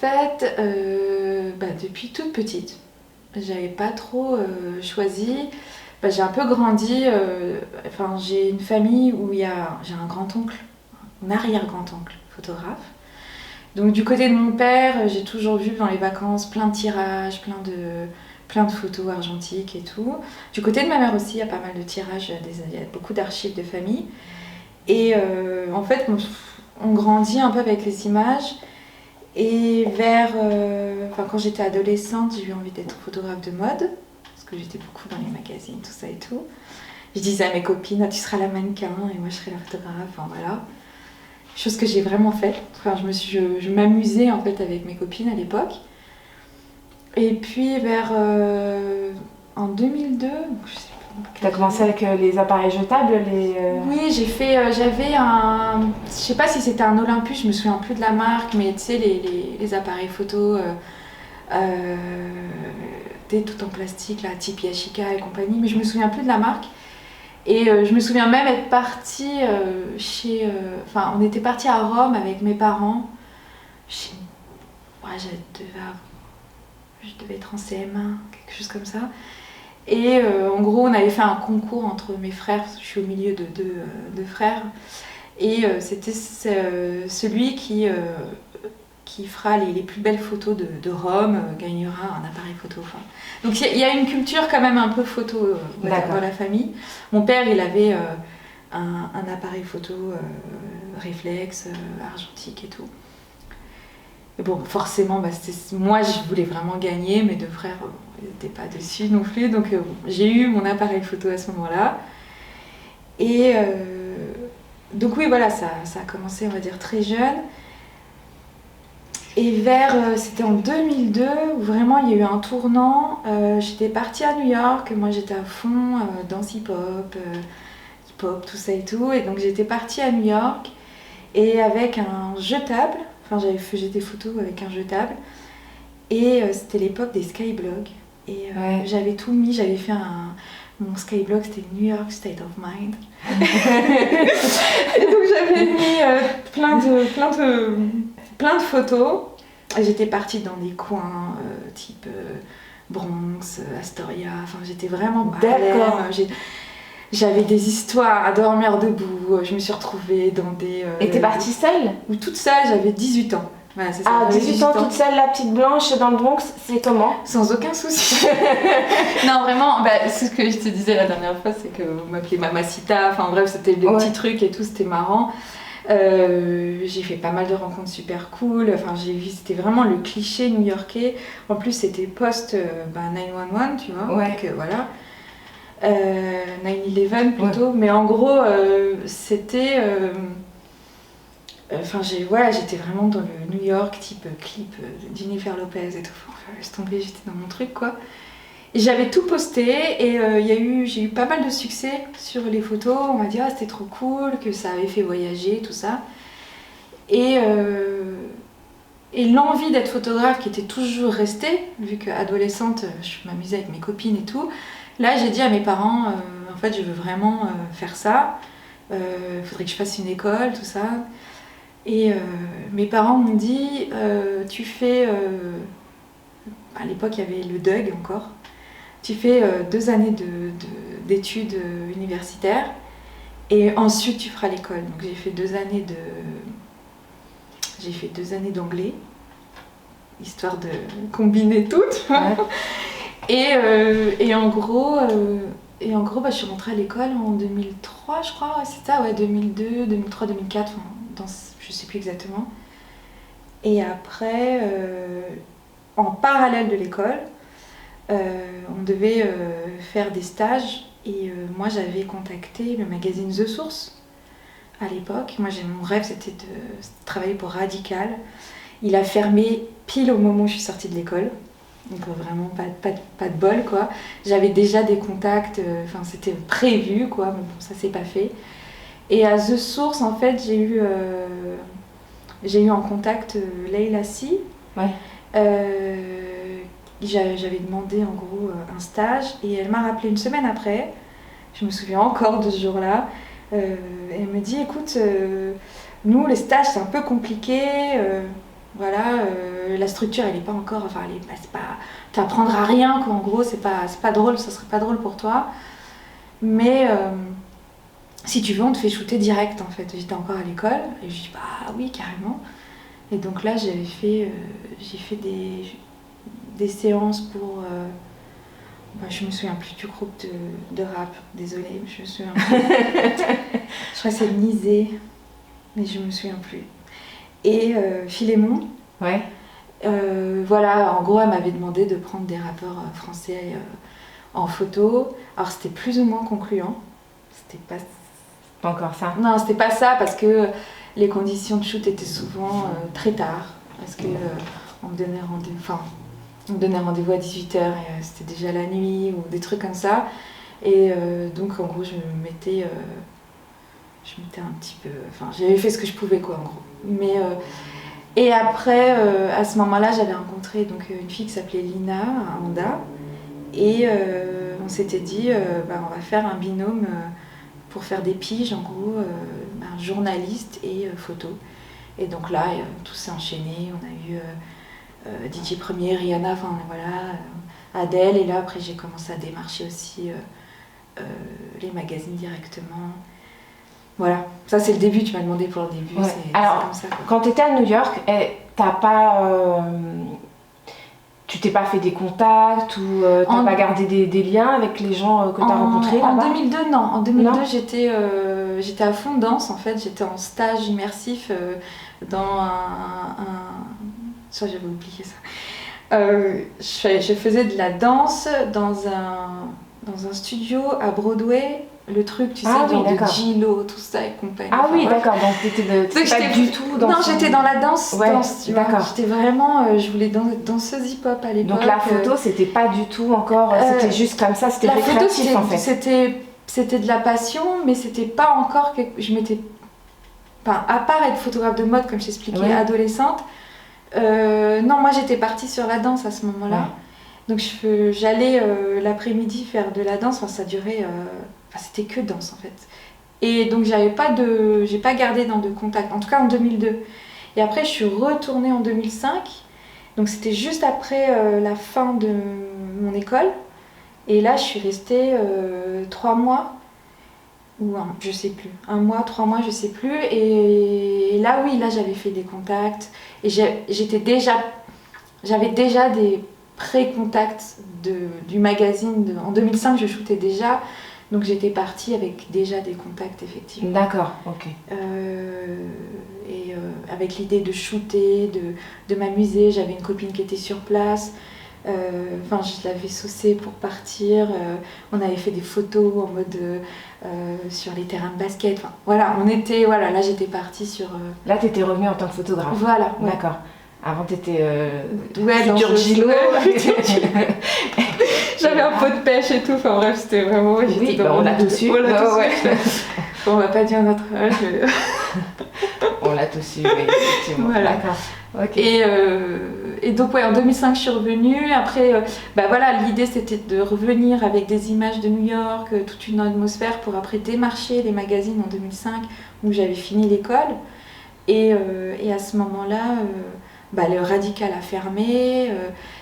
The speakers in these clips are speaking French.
fait, depuis toute petite, j'avais pas trop choisi. J'ai un peu grandi, j'ai une famille où j'ai un grand-oncle, un arrière-grand-oncle photographe. Donc du côté de mon père, j'ai toujours vu dans les vacances plein de tirages, plein de photos argentiques et tout. Du côté de ma mère aussi, il y a pas mal de tirages, il y a beaucoup d'archives de famille. Et en fait, on grandit un peu avec les images. Et quand j'étais adolescente, j'ai eu envie d'être photographe de mode. Parce que j'étais beaucoup dans les magazines, tout ça et tout. Je disais à mes copines, tu seras la mannequin et moi je serai la photographe, enfin voilà. Chose que j'ai vraiment faite. Enfin, je m'amusais en fait avec mes copines à l'époque. Et puis en 2002, je sais pas. Tu as commencé avec les appareils jetables, Oui, j'avais un... Je sais pas si c'était un Olympus, je me souviens plus de la marque, mais tu sais, les appareils photo tout en plastique, là, type Yashica et compagnie, mais je me souviens plus de la marque. Et je me souviens même être partie on était partis à Rome avec mes parents. Je devais être en CM1, quelque chose comme ça. Et en gros, on avait fait un concours entre mes frères, parce que je suis au milieu de deux frères. Et c'était celui qui fera les plus belles photos de Rome gagnera un appareil photo. Enfin. Donc il y a une culture quand même un peu photo dans la famille. Mon père, il avait un appareil photo réflexe, argentique et tout. Et bon, forcément, moi je voulais vraiment gagner, mes deux frères n'étaient pas dessus non plus. Donc j'ai eu mon appareil photo à ce moment-là. Et donc oui, voilà, ça a commencé, on va dire, très jeune. Et c'était en 2002 où vraiment il y a eu un tournant. J'étais partie à New York, moi j'étais à fond dans hip-hop, tout ça et tout. Et donc j'étais partie à New York et avec un jetable, j'avais fait des photos avec un jetable. Et c'était l'époque des skyblogs. Et j'avais tout mis, j'avais fait mon skyblog, c'était New York State of Mind. Et donc j'avais mis plein de photos. J'étais partie dans des coins type Bronx, Astoria, j'étais vraiment d'accord. J'avais des histoires à dormir debout, je me suis retrouvée dans des... Et t'es partie seule ? Ou toute seule, j'avais 18 ans. Voilà, c'est ça, 18 ans toute seule, la petite blanche dans le Bronx, c'est comment ? Sans aucun souci. Non, vraiment, c'est ce que je te disais la dernière fois, c'est qu'on m'appelait Mamacita, bref, c'était des petits trucs et tout, c'était marrant. J'ai fait pas mal de rencontres super cool, c'était vraiment le cliché new-yorkais. En plus, c'était post 911, tu vois, donc voilà. 9/11 plutôt, mais en gros, c'était... j'étais vraiment dans le New York type clip de Jennifer Lopez et tout. Laisse tomber, j'étais dans mon truc, quoi. Et j'avais tout posté et j'ai eu pas mal de succès sur les photos. On m'a dit c'était trop cool, que ça avait fait voyager, tout ça. Et l'envie d'être photographe qui était toujours restée, vu qu'adolescente, je m'amusais avec mes copines et tout. Là, j'ai dit à mes parents, en fait, je veux vraiment faire ça. Faudrait que je fasse une école, tout ça. Et mes parents m'ont dit, tu fais... à l'époque, il y avait le DUG encore. Tu fais 2 années d'études universitaires et ensuite tu feras l'école. Donc j'ai fait 2 années d'anglais, histoire de combiner toutes. Et en gros, je suis rentrée à l'école en 2003, je crois, c'est ça, 2002, 2003, 2004, je sais plus exactement. Et après, en parallèle de l'école, on devait faire des stages et moi j'avais contacté le magazine The Source à l'époque. Mon rêve c'était de travailler pour Radical. Il a fermé pile au moment où je suis sortie de l'école, donc vraiment pas de bol, quoi. J'avais déjà des contacts, c'était prévu, quoi, mais bon, ça s'est pas fait. Et à The Source, en fait, j'ai eu en contact Leila Si. J'avais demandé en gros un stage et elle m'a rappelé une semaine après, je me souviens encore de ce jour-là. Elle me dit écoute, nous les stages c'est un peu compliqué, la structure elle est pas encore, enfin c'est pas, t'apprendras rien quoi, en gros c'est pas drôle, ça serait pas drôle pour toi. Mais si tu veux on te fait shooter direct en fait. J'étais encore à l'école et je dis bah oui carrément. Et donc là j'ai fait des séances pour... je me souviens plus du groupe de rap, désolée, je me souviens plus. Je crois que c'est Nisée, mais je me souviens plus. Et Philémon. Ouais. Voilà, en gros, elle m'avait demandé de prendre des rappeurs français en photo. Alors c'était plus ou moins concluant. C'était pas encore ça. Non, c'était pas ça parce que les conditions de shoot étaient souvent très tard. Parce que on me donnait rendez-vous. Enfin, on me donnait rendez-vous à 18h et c'était déjà la nuit ou des trucs comme ça. Et donc en gros je me mettais un petit peu... Enfin j'avais fait ce que je pouvais quoi en gros. Mais, et après à ce moment-là j'avais rencontré donc, une fille qui s'appelait Lina à Honda. Et on s'était dit on va faire un binôme pour faire des piges en gros, journaliste et photo. Et donc là tout s'est enchaîné, on a eu... DJ Premier, Rihanna, enfin voilà, Adèle, et là après j'ai commencé à démarcher aussi les magazines directement. Voilà, ça c'est le début, tu m'as demandé pour le début. Ouais. Alors, c'est comme ça, quoi. Quand tu étais à New York, tu t'es pas fait des contacts ou t'as pas gardé des liens avec les gens que tu as rencontrés là-bas? En 2002, non. En 2002, non. J'étais à fond danse en fait, j'étais en stage immersif dans ça, j'avais oublié ça. Je faisais de la danse dans un studio à Broadway, le truc, tu sais, de Gillo, tout ça et compagnie. Ah oui, d'accord, donc t'étais pas du tout dans... Non, j'étais dans la danse, ouais, tu vois. d'accord. J'étais vraiment, je voulais danseuse hip-hop à l'époque. Donc la photo, c'était pas du tout encore, c'était juste comme ça, c'était récréatif en fait. C'était de la passion, mais c'était pas encore que je m'étais... Enfin, à part être photographe de mode, comme je t'expliquais, adolescente, non, moi j'étais partie sur la danse à ce moment-là. Ouais. Donc j'allais l'après-midi faire de la danse, enfin ça durait... c'était que danse en fait. Et donc j'ai pas gardé de contact, en tout cas en 2002. Et après je suis retournée en 2005, donc c'était juste après la fin de mon école. Et là je suis restée 3 mois, ou je sais plus, 1 mois, 3 mois, je sais plus. Et là oui, là j'avais fait des contacts. Et j'avais déjà des pré-contacts du magazine. En 2005 je shootais déjà. Donc j'étais partie avec déjà des contacts effectivement. D'accord, ok. Avec l'idée de shooter, de m'amuser. J'avais une copine qui était sur place. Je l'avais saucée pour partir. On avait fait des photos en mode sur les terrains de basket. Enfin, voilà, là j'étais partie sur... Là t'étais revenue en tant que photographe. Voilà. Ouais. D'accord. Avant t'étais futur Gillo. J'avais un pot de pêche et tout, enfin bref, c'était vraiment... Oui, on l'a tous su. On va pas dire notre âge. On l'a tous su, oui, effectivement. Voilà. D'accord. Okay. Et donc en 2005 je suis revenue. Après, l'idée c'était de revenir avec des images de New York, toute une atmosphère pour après démarcher les magazines en 2005 où j'avais fini l'école. Et à ce moment-là, le Radical a fermé,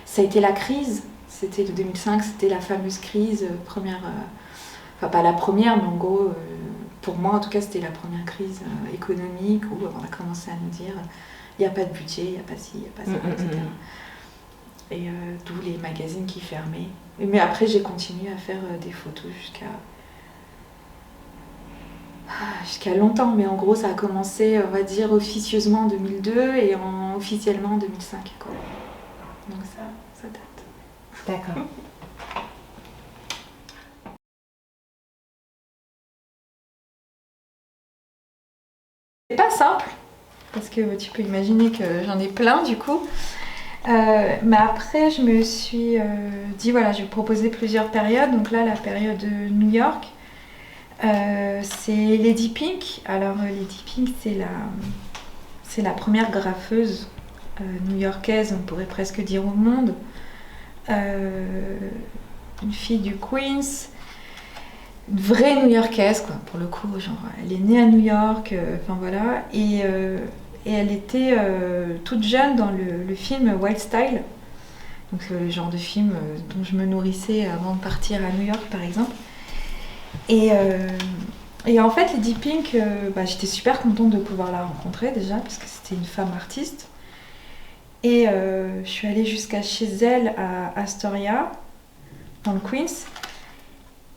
ça a été la crise. C'était le 2005, c'était la fameuse crise première, pas la première, mais en gros, pour moi en tout cas, c'était la première crise économique où on a commencé à nous dire il n'y a pas de budget, il n'y a pas ci, il n'y a pas ça, etc. Et d'où les magazines qui fermaient. Mais après, j'ai continué à faire des photos jusqu'à longtemps, mais en gros, ça a commencé, on va dire, officieusement en 2002 et officiellement en 2005. Quoi. Donc ça date. D'accord. C'est pas simple, parce que tu peux imaginer que j'en ai plein du coup. Mais après, je me suis dit, voilà, je vais proposer plusieurs périodes. Donc là, la période de New York, c'est Lady Pink. Alors, Lady Pink, c'est la première graffeuse new-yorkaise, on pourrait presque dire au monde. Une fille du Queens, une vraie new-yorkaise, quoi, pour le coup. Genre, elle est née à New York, enfin voilà. et elle était toute jeune dans le film Wild Style. Donc c'est le genre de film dont je me nourrissais avant de partir à New York par exemple. Et en fait Lady Pink, j'étais super contente de pouvoir la rencontrer déjà parce que c'était une femme artiste. Et je suis allée jusqu'à chez elle à Astoria, dans le Queens.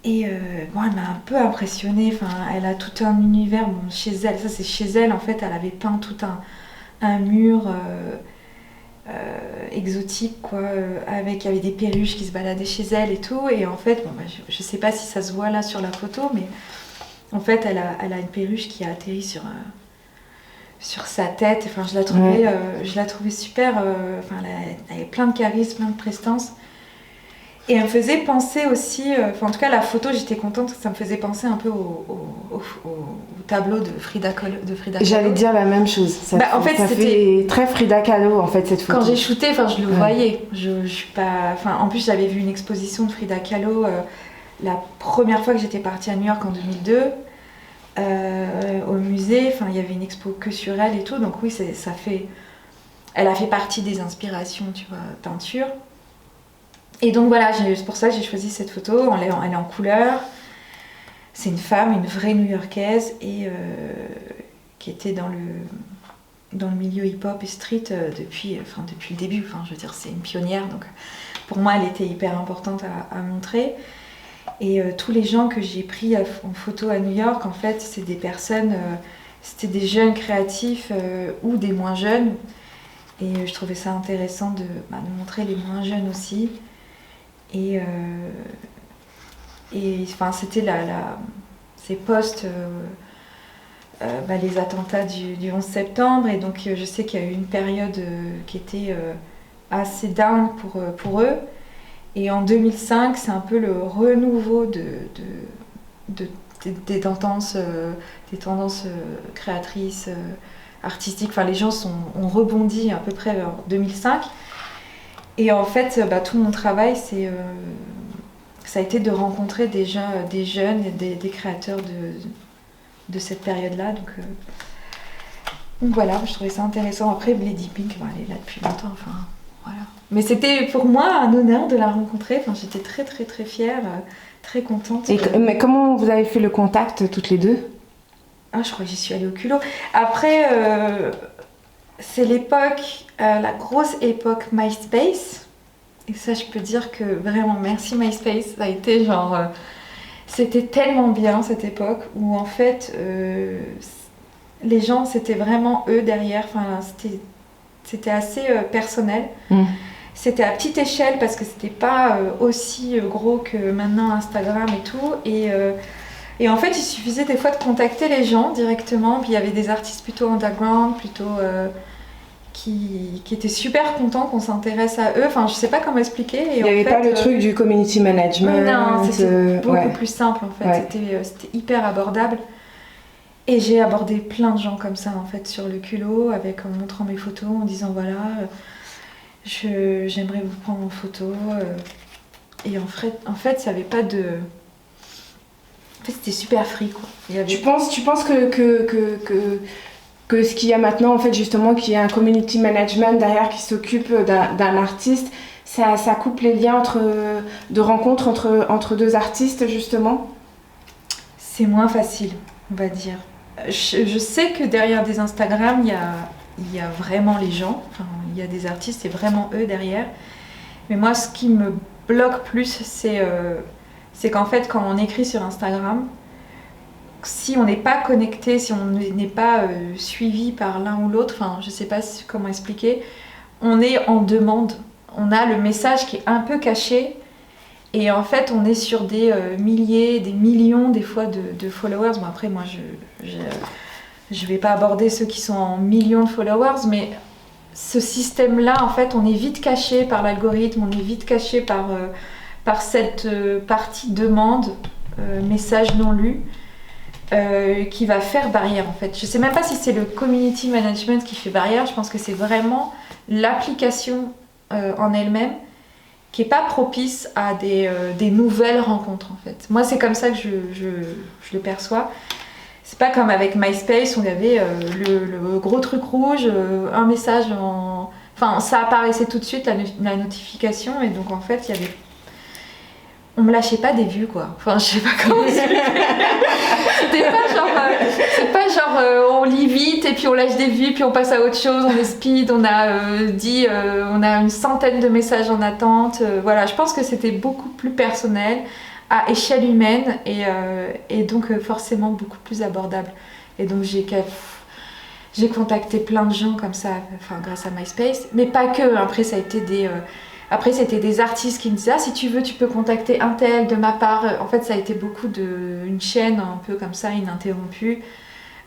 Et elle m'a un peu impressionnée. Enfin, elle a tout un univers chez elle. Ça, c'est chez elle. En fait, elle avait peint tout un mur exotique, quoi. Il y avait des perruches qui se baladaient chez elle et tout. Et en fait, je sais pas si ça se voit là sur la photo, mais en fait, elle a une perruche qui a atterri sur sa tête. Enfin, je la trouvais super. Elle avait plein de charisme, plein de prestance. Et elle me faisait penser aussi, en tout cas la photo, j'étais contente parce que ça me faisait penser un peu au tableau de Frida Kahlo. J'allais dire la même chose. Ça fait très Frida Kahlo en fait cette photo. Quand j'ai shooté, je le voyais. Je suis pas. En plus j'avais vu une exposition de Frida Kahlo la première fois que j'étais partie à New York en 2002 au musée. Il y avait une expo que sur elle et tout. Donc oui, elle a fait partie des inspirations, tu vois, peinture. Et donc voilà, c'est pour ça que j'ai choisi cette photo. Elle est en couleur. C'est une femme, une vraie New-Yorkaise, et qui était dans le milieu hip-hop et street depuis le début. Je veux dire, c'est une pionnière. Donc pour moi, elle était hyper importante à montrer. Et tous les gens que j'ai pris en photo à New York, en fait, c'est des personnes, c'était des jeunes créatifs ou des moins jeunes. Et je trouvais ça intéressant de montrer les moins jeunes aussi. Et c'était ces posts, les attentats du 11 septembre. Et donc je sais qu'il y a eu une période qui était assez down pour eux. Et en 2005, c'est un peu le renouveau des tendances créatrices, artistiques. Les gens ont rebondi à peu près vers 2005. Et en fait, tout mon travail, ça a été de rencontrer des jeunes, des créateurs de cette période-là. Donc voilà, je trouvais ça intéressant. Après, Lady Pink, elle est là depuis longtemps. Voilà. Mais c'était pour moi un honneur de la rencontrer. J'étais très très très fière, très contente. Mais comment vous avez fait le contact toutes les deux ? Je crois que j'y suis allée au culot. Après, c'est l'époque, la grosse époque MySpace. Et ça, je peux dire que vraiment, merci MySpace. Ça a été c'était tellement bien cette époque où en fait, les gens, c'était vraiment eux derrière. C'était assez personnel. C'était à petite échelle parce que c'était pas aussi gros que maintenant Instagram et tout. Et en fait, il suffisait des fois de contacter les gens directement. Puis il y avait des artistes plutôt underground, qui étaient super contents qu'on s'intéresse à eux. Je sais pas comment expliquer. Et il n'y avait pas le truc du community management. Non, c'était beaucoup plus simple en fait. Ouais. C'était hyper abordable. Et j'ai abordé plein de gens comme ça en fait sur le culot, en montrant mes photos, en disant voilà, j'aimerais vous prendre en photo. Et en fait, ça avait pas de... En fait, c'était super free quoi. Tu penses que ce qu'il y a maintenant, en fait, justement, qu'il y a un community management derrière qui s'occupe d'un artiste, ça coupe les liens de rencontres entre deux artistes, justement ? C'est moins facile, on va dire. Je sais que derrière des Instagram, il y a vraiment les gens. Il y a des artistes, c'est vraiment eux derrière. Mais moi, ce qui me bloque plus, c'est qu'en fait, quand on écrit sur Instagram, si on n'est pas connecté, si on n'est pas suivi par l'un ou l'autre, je ne sais pas comment expliquer, on est en demande. On a le message qui est un peu caché et en fait on est sur des milliers, des millions des fois de followers. Bon, après moi je vais pas aborder ceux qui sont en millions de followers, mais ce système-là, en fait, on est vite caché par l'algorithme, on est vite caché par cette partie demande, message non lu. Qui va faire barrière en fait. Je sais même pas si c'est le community management qui fait barrière, je pense que c'est vraiment l'application en elle-même qui est pas propice à des nouvelles rencontres en fait. Moi c'est comme ça que je le perçois. C'est pas comme avec MySpace où il y avait le gros truc rouge, un message en... Enfin, ça apparaissait tout de suite, la notification, et donc en fait, il y avait... On me lâchait pas des vues, quoi. Enfin, je sais pas comment expliquer. C'est pas genre on lit vite et puis on lâche des vues, puis on passe à autre chose, on est speed, on a on a une centaine de messages en attente. Voilà, je pense que c'était beaucoup plus personnel, à échelle humaine, et donc forcément beaucoup plus abordable. Et donc j'ai contacté plein de gens comme ça, enfin grâce à MySpace, mais pas que. Après, c'était des artistes qui me disaient « Ah, si tu veux, tu peux contacter un tel de ma part. » En fait, ça a été beaucoup une chaîne un peu comme ça, ininterrompue.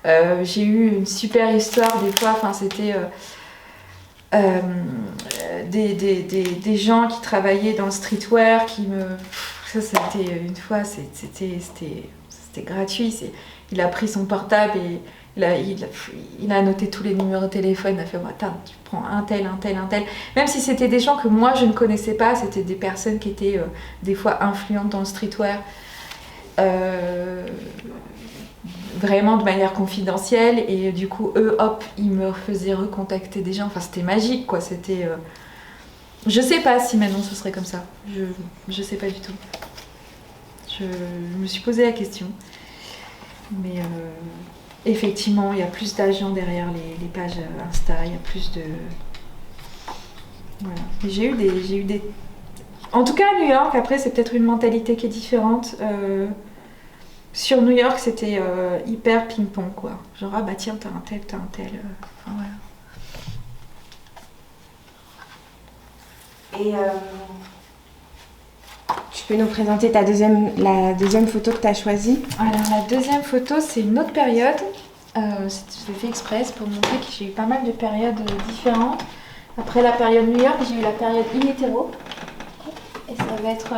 J'ai eu une super histoire des fois. Enfin, c'était des gens qui travaillaient dans le streetwear qui me... Ça, c'était une fois, c'était gratuit. Il a pris son portable et... Il a noté tous les numéros de téléphone, il a fait attends, tu prends un tel. Même si c'était des gens que moi je ne connaissais pas, c'était des personnes qui étaient des fois influentes dans le streetwear, vraiment de manière confidentielle, et du coup eux, hop, ils me faisaient recontacter des gens. Enfin, c'était magique, quoi. C'était, je sais pas si maintenant ce serait comme ça. Je sais pas du tout. Je me suis posé la question, mais effectivement, il y a plus d'agents derrière les pages Insta, il y a plus de... Voilà. J'ai eu des... En tout cas à New York, après c'est peut-être une mentalité qui est différente. Sur New York, c'était hyper ping-pong, quoi. Genre, ah bah tiens, t'as un tel. Enfin, voilà. Et tu peux nous présenter la deuxième photo que tu as choisie? Alors la deuxième photo, c'est une autre période. Je l'ai fait exprès pour montrer que j'ai eu pas mal de périodes différentes. Après la période New York, j'ai eu la période in hétéro. Et ça va être...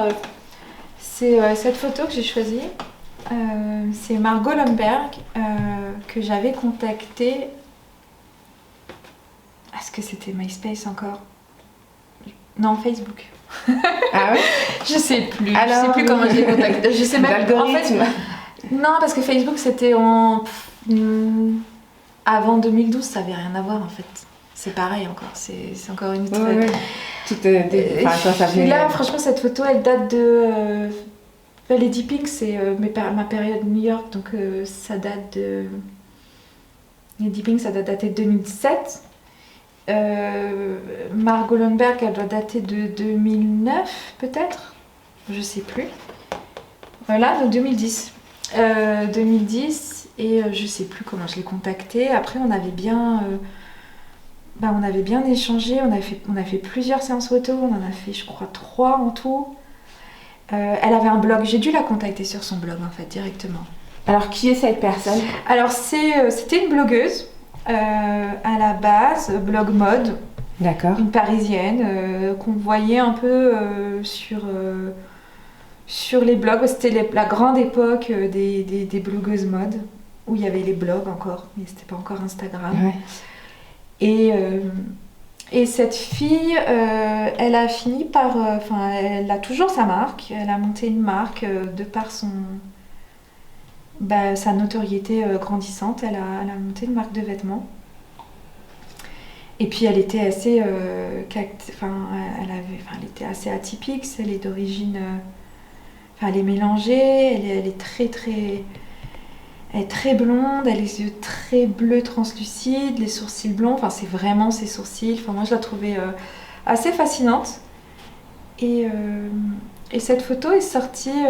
c'est cette photo que j'ai choisie. C'est Margot Lomberg que j'avais contactée. Est-ce que c'était MySpace encore? Non, Facebook. Ah ouais? Je sais plus. Alors, je sais plus comment je l'ai contactée. Je sais même. L'algorithme. En fait, non, parce que Facebook c'était avant 2012, ça avait rien à voir en fait. C'est pareil encore. C'est encore une autre. Ouais. Quand ça venait... Là, franchement, cette photo, elle date de. Lady Pink, c'est ma période New York, donc ça date de. Lady Pink, ça doit dater de 2007. Margot Lomberg, elle doit dater de 2009, peut-être. Je sais plus. Voilà, donc 2010. 2010, et je sais plus comment je l'ai contactée. Après, on avait bien échangé. On a fait plusieurs séances photo. On en a fait, je crois, 3 en tout. Elle avait un blog. J'ai dû la contacter sur son blog, en fait, directement. Alors, qui est cette personne? Alors, c'était une blogueuse, à la base, blog mode. D'accord. Une parisienne, qu'on voyait un peu sur les blogs. C'était la grande époque des blogueuses mode, où il y avait les blogs encore, mais c'était pas encore Instagram. Ouais. Et cette fille, elle a fini par... elle a toujours sa marque. Elle a monté une marque de par sa notoriété grandissante. Elle a monté une marque de vêtements. Et puis elle était assez... elle était assez atypique. Elle est d'origine... elle est mélangée. Elle est elle est très blonde, elle a les yeux très bleus translucides, les sourcils blonds, enfin c'est vraiment ses sourcils. Enfin moi je la trouvais assez fascinante. Et cette photo est sortie,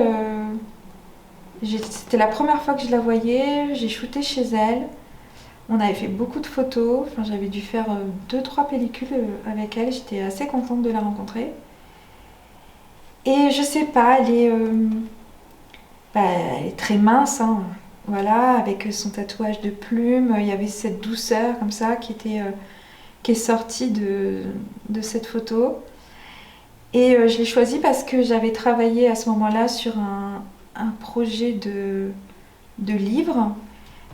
c'était la première fois que je la voyais, j'ai shooté chez elle. On avait fait beaucoup de photos, enfin j'avais dû faire 2-3 pellicules avec elle, j'étais assez contente de la rencontrer. Et je sais pas, elle est très mince, hein. Voilà, avec son tatouage de plume, il y avait cette douceur comme ça qui est sortie de cette photo. Et je l'ai choisie parce que j'avais travaillé à ce moment-là sur un projet de livre,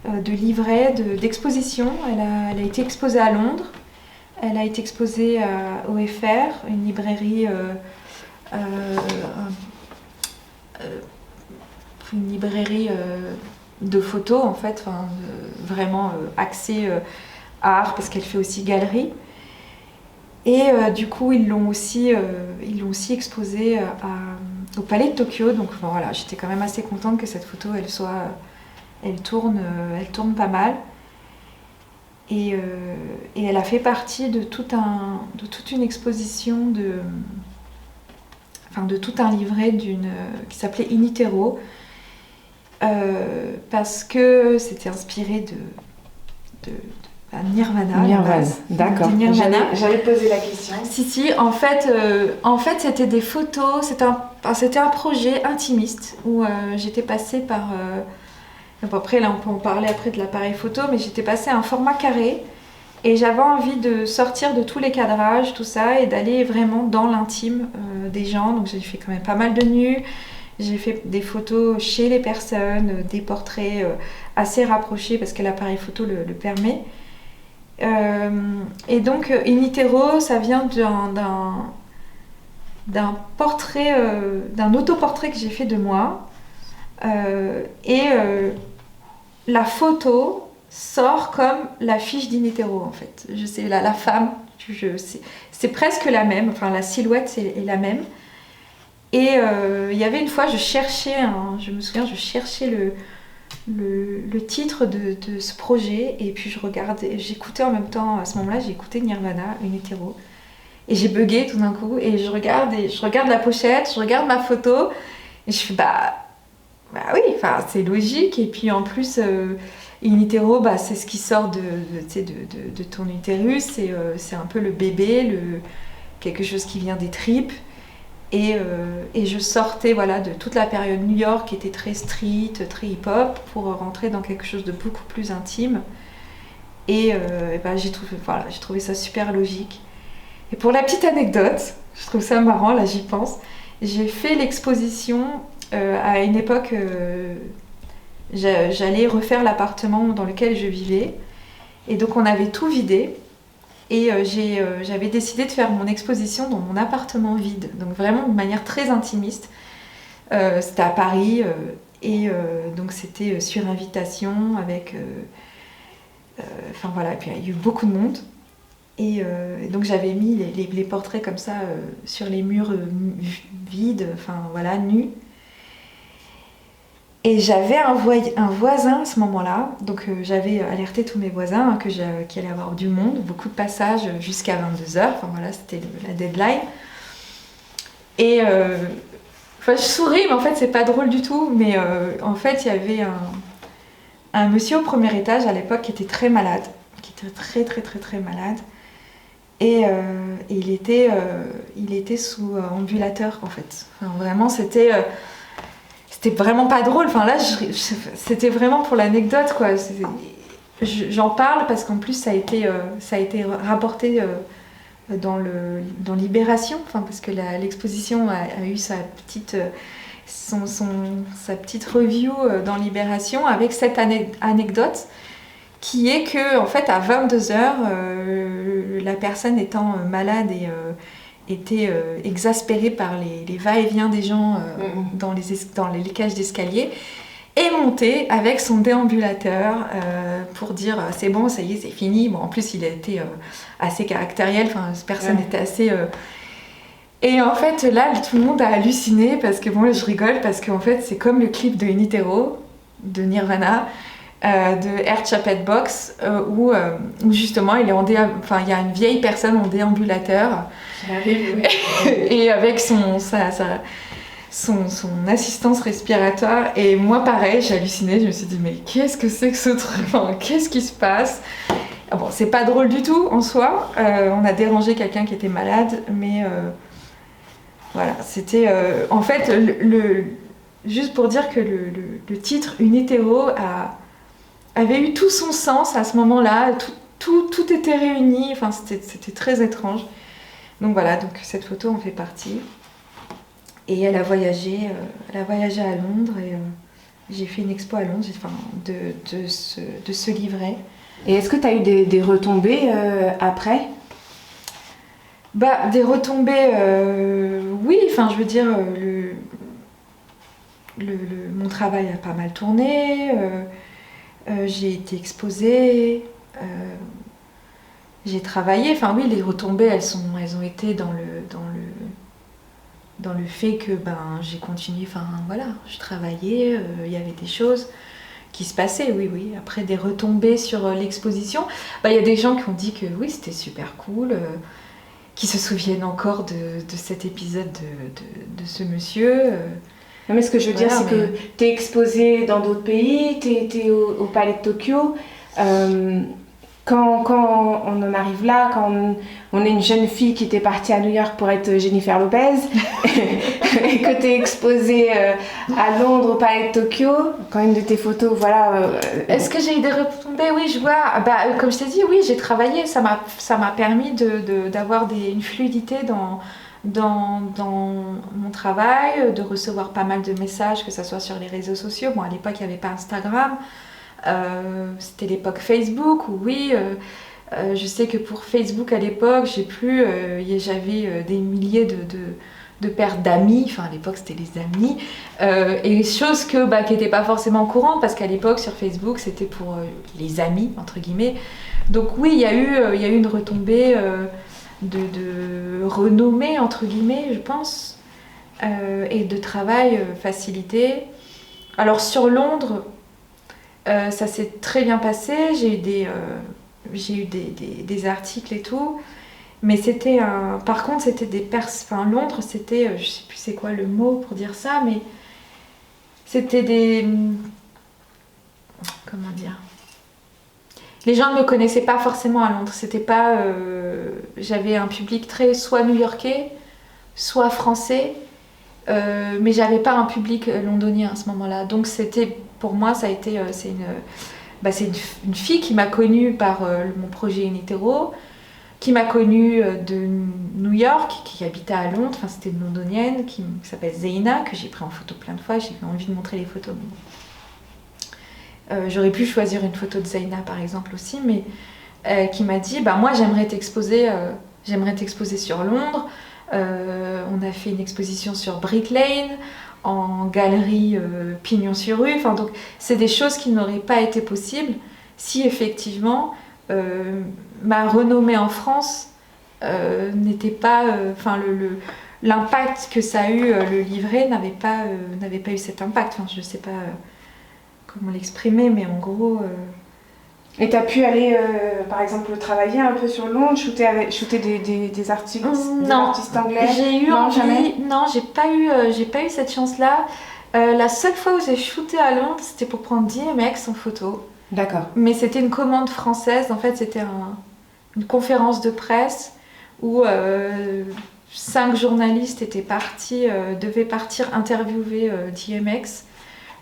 de livret, d'exposition. Elle a été exposée à Londres, elle a été exposée au FR, une librairie... de photos en fait, vraiment axée art parce qu'elle fait aussi galerie. Et du coup ils l'ont aussi exposée au Palais de Tokyo. Donc voilà, j'étais quand même assez contente que cette photo elle tourne pas mal. Et elle a fait partie de toute une exposition de tout un livret qui s'appelait In Utero, parce que c'était inspiré de Nirvana, d'accord. Nirvana. J'allais poser la question. Si, en fait c'était des photos, c'était un projet intimiste où j'étais passée par... après là on peut en parler après de l'appareil photo, mais j'étais passée à un format carré et j'avais envie de sortir de tous les cadrages, tout ça, et d'aller vraiment dans l'intime des gens. Donc j'ai fait quand même pas mal de nus, j'ai fait des photos chez les personnes, des portraits assez rapprochés parce que l'appareil photo le permet. Et donc In Utero, ça vient d'un portrait, d'un autoportrait que j'ai fait de moi. La photo sort comme la fiche d'In Utero en fait. Je sais, la femme, c'est presque la même, enfin la silhouette est la même. Et il y avait une fois, je me souviens, je cherchais le titre de ce projet, et puis j'écoutais en même temps, à ce moment-là, j'ai écouté Nirvana, In Utero. Et j'ai bugué tout d'un coup, et je regarde la pochette, je regarde ma photo, et je fais bah oui, c'est logique. Et puis en plus, In Utero, c'est ce qui sort de ton utérus, c'est un peu le bébé, quelque chose qui vient des tripes. Et je sortais de toute la période New York qui était très street, très hip-hop, pour rentrer dans quelque chose de beaucoup plus intime. Et j'ai trouvé ça super logique. Et pour la petite anecdote, je trouve ça marrant, là j'y pense, j'ai fait l'exposition à une époque, j'allais refaire l'appartement dans lequel je vivais, et donc on avait tout vidé, et j'avais décidé de faire mon exposition dans mon appartement vide, donc vraiment de manière très intimiste. C'était à Paris, et donc c'était sur invitation avec... et puis il y a eu beaucoup de monde. Et donc j'avais mis les portraits comme ça sur les murs vides, nus. Et j'avais un voisin à ce moment-là, donc j'avais alerté tous mes voisins qu'il allait y avoir du monde, beaucoup de passages jusqu'à 22h, c'était la deadline. Et je souris, mais en fait c'est pas drôle du tout, mais en fait il y avait un monsieur au premier étage à l'époque qui était très malade, qui était très très très très malade. Et il était sous ambulateur en fait. Vraiment c'était vraiment pas drôle. C'était vraiment pour l'anecdote quoi. J'en parle parce qu'en plus ça a été rapporté dans Libération, parce que l'exposition a eu sa petite review dans Libération avec cette anecdote, qui est que en fait à 22h, la personne étant malade et était exaspérée par les va-et-vient des gens dans les cages d'escalier, est montée avec son déambulateur pour dire c'est bon, ça y est, c'est fini. Bon, en plus il a été assez caractériel, cette personne était assez... Et en fait là tout le monde a halluciné, parce que je rigole, parce qu'en fait c'est comme le clip de In Utero de Nirvana, de Air Chapet Box, où justement il y a une vieille personne en déambulateur et avec son assistance respiratoire. Et moi pareil, j'ai halluciné, je me suis dit mais qu'est-ce que c'est que ce truc, qu'est-ce qui se passe? Bon, c'est pas drôle du tout en soi, on a dérangé quelqu'un qui était malade, mais c'était en fait juste pour dire que le titre In Utero avait eu tout son sens à ce moment-là, tout était réuni, c'était très étrange. Donc voilà, donc cette photo en fait partie. Et elle a voyagé à Londres, et j'ai fait une expo à Londres de ce livret. Et est-ce que tu as eu des retombées après ? Des retombées, oui, je veux dire, mon travail a pas mal tourné, j'ai été exposée, j'ai travaillé. Enfin oui, les retombées, elles ont été dans le fait que j'ai continué, enfin voilà, je travaillais, il y avait des choses qui se passaient, oui. Après des retombées sur l'exposition, il y a des gens qui ont dit que oui, c'était super cool, qui se souviennent encore de cet épisode de ce monsieur. Non, mais ce que je veux dire, c'est que tu es exposée dans d'autres pays, tu es au Palais de Tokyo. Quand on en arrive là, quand on est une jeune fille qui était partie à New York pour être Jennifer Lopez, et que tu es exposée à Londres au Palais de Tokyo, quand une de tes photos, voilà... Est-ce que j'ai eu des retombées? Oui, je vois. Comme je t'ai dit, oui, j'ai travaillé. Ça m'a permis d'avoir une fluidité dans mon travail, de recevoir pas mal de messages, que ce soit sur les réseaux sociaux. Bon, à l'époque, il n'y avait pas Instagram. C'était l'époque Facebook, où oui, je sais que pour Facebook à l'époque, j'avais des milliers de paires d'amis, enfin à l'époque c'était les amis, et chose qui n'étaient pas forcément courantes, parce qu'à l'époque sur Facebook c'était pour les amis, entre guillemets. Donc oui, il y a eu une retombée de renommée, entre guillemets, je pense, et de travail facilité. Alors sur Londres, ça s'est très bien passé, j'ai eu des articles et tout, mais par contre c'était Londres, c'était, je sais plus c'est quoi le mot pour dire ça, mais c'était comment dire, les gens ne me connaissaient pas forcément à Londres, c'était pas, j'avais un public très soit new-yorkais, soit français, mais j'avais pas un public londonien à ce moment-là, donc pour moi ça a été, c'est une fille qui m'a connue par mon projet In Hetero, qui m'a connue de New York, qui habitait à Londres, enfin c'était une londonienne qui s'appelle Zeina, que j'ai pris en photo plein de fois, j'ai eu envie de montrer les photos. J'aurais pu choisir une photo de Zeina par exemple aussi, mais qui m'a dit moi j'aimerais t'exposer sur Londres. On a fait une exposition sur Brick Lane, en galerie Pignon sur Rue. Enfin, donc, c'est des choses qui n'auraient pas été possibles si effectivement ma renommée en France n'était pas... l'impact que ça a eu, le livret, n'avait pas eu cet impact. Enfin, je ne sais pas comment l'exprimer, mais en gros... Et tu as pu aller, par exemple, travailler un peu sur Londres, shooter des articles, des artistes anglais? J'ai eu non, envie. Jamais. Non, j'ai pas eu cette chance-là. La seule fois où j'ai shooté à Londres, c'était pour prendre DMX en photo. D'accord. Mais c'était une commande française. En fait, c'était une conférence de presse où 5 journalistes devaient partir interviewer DMX.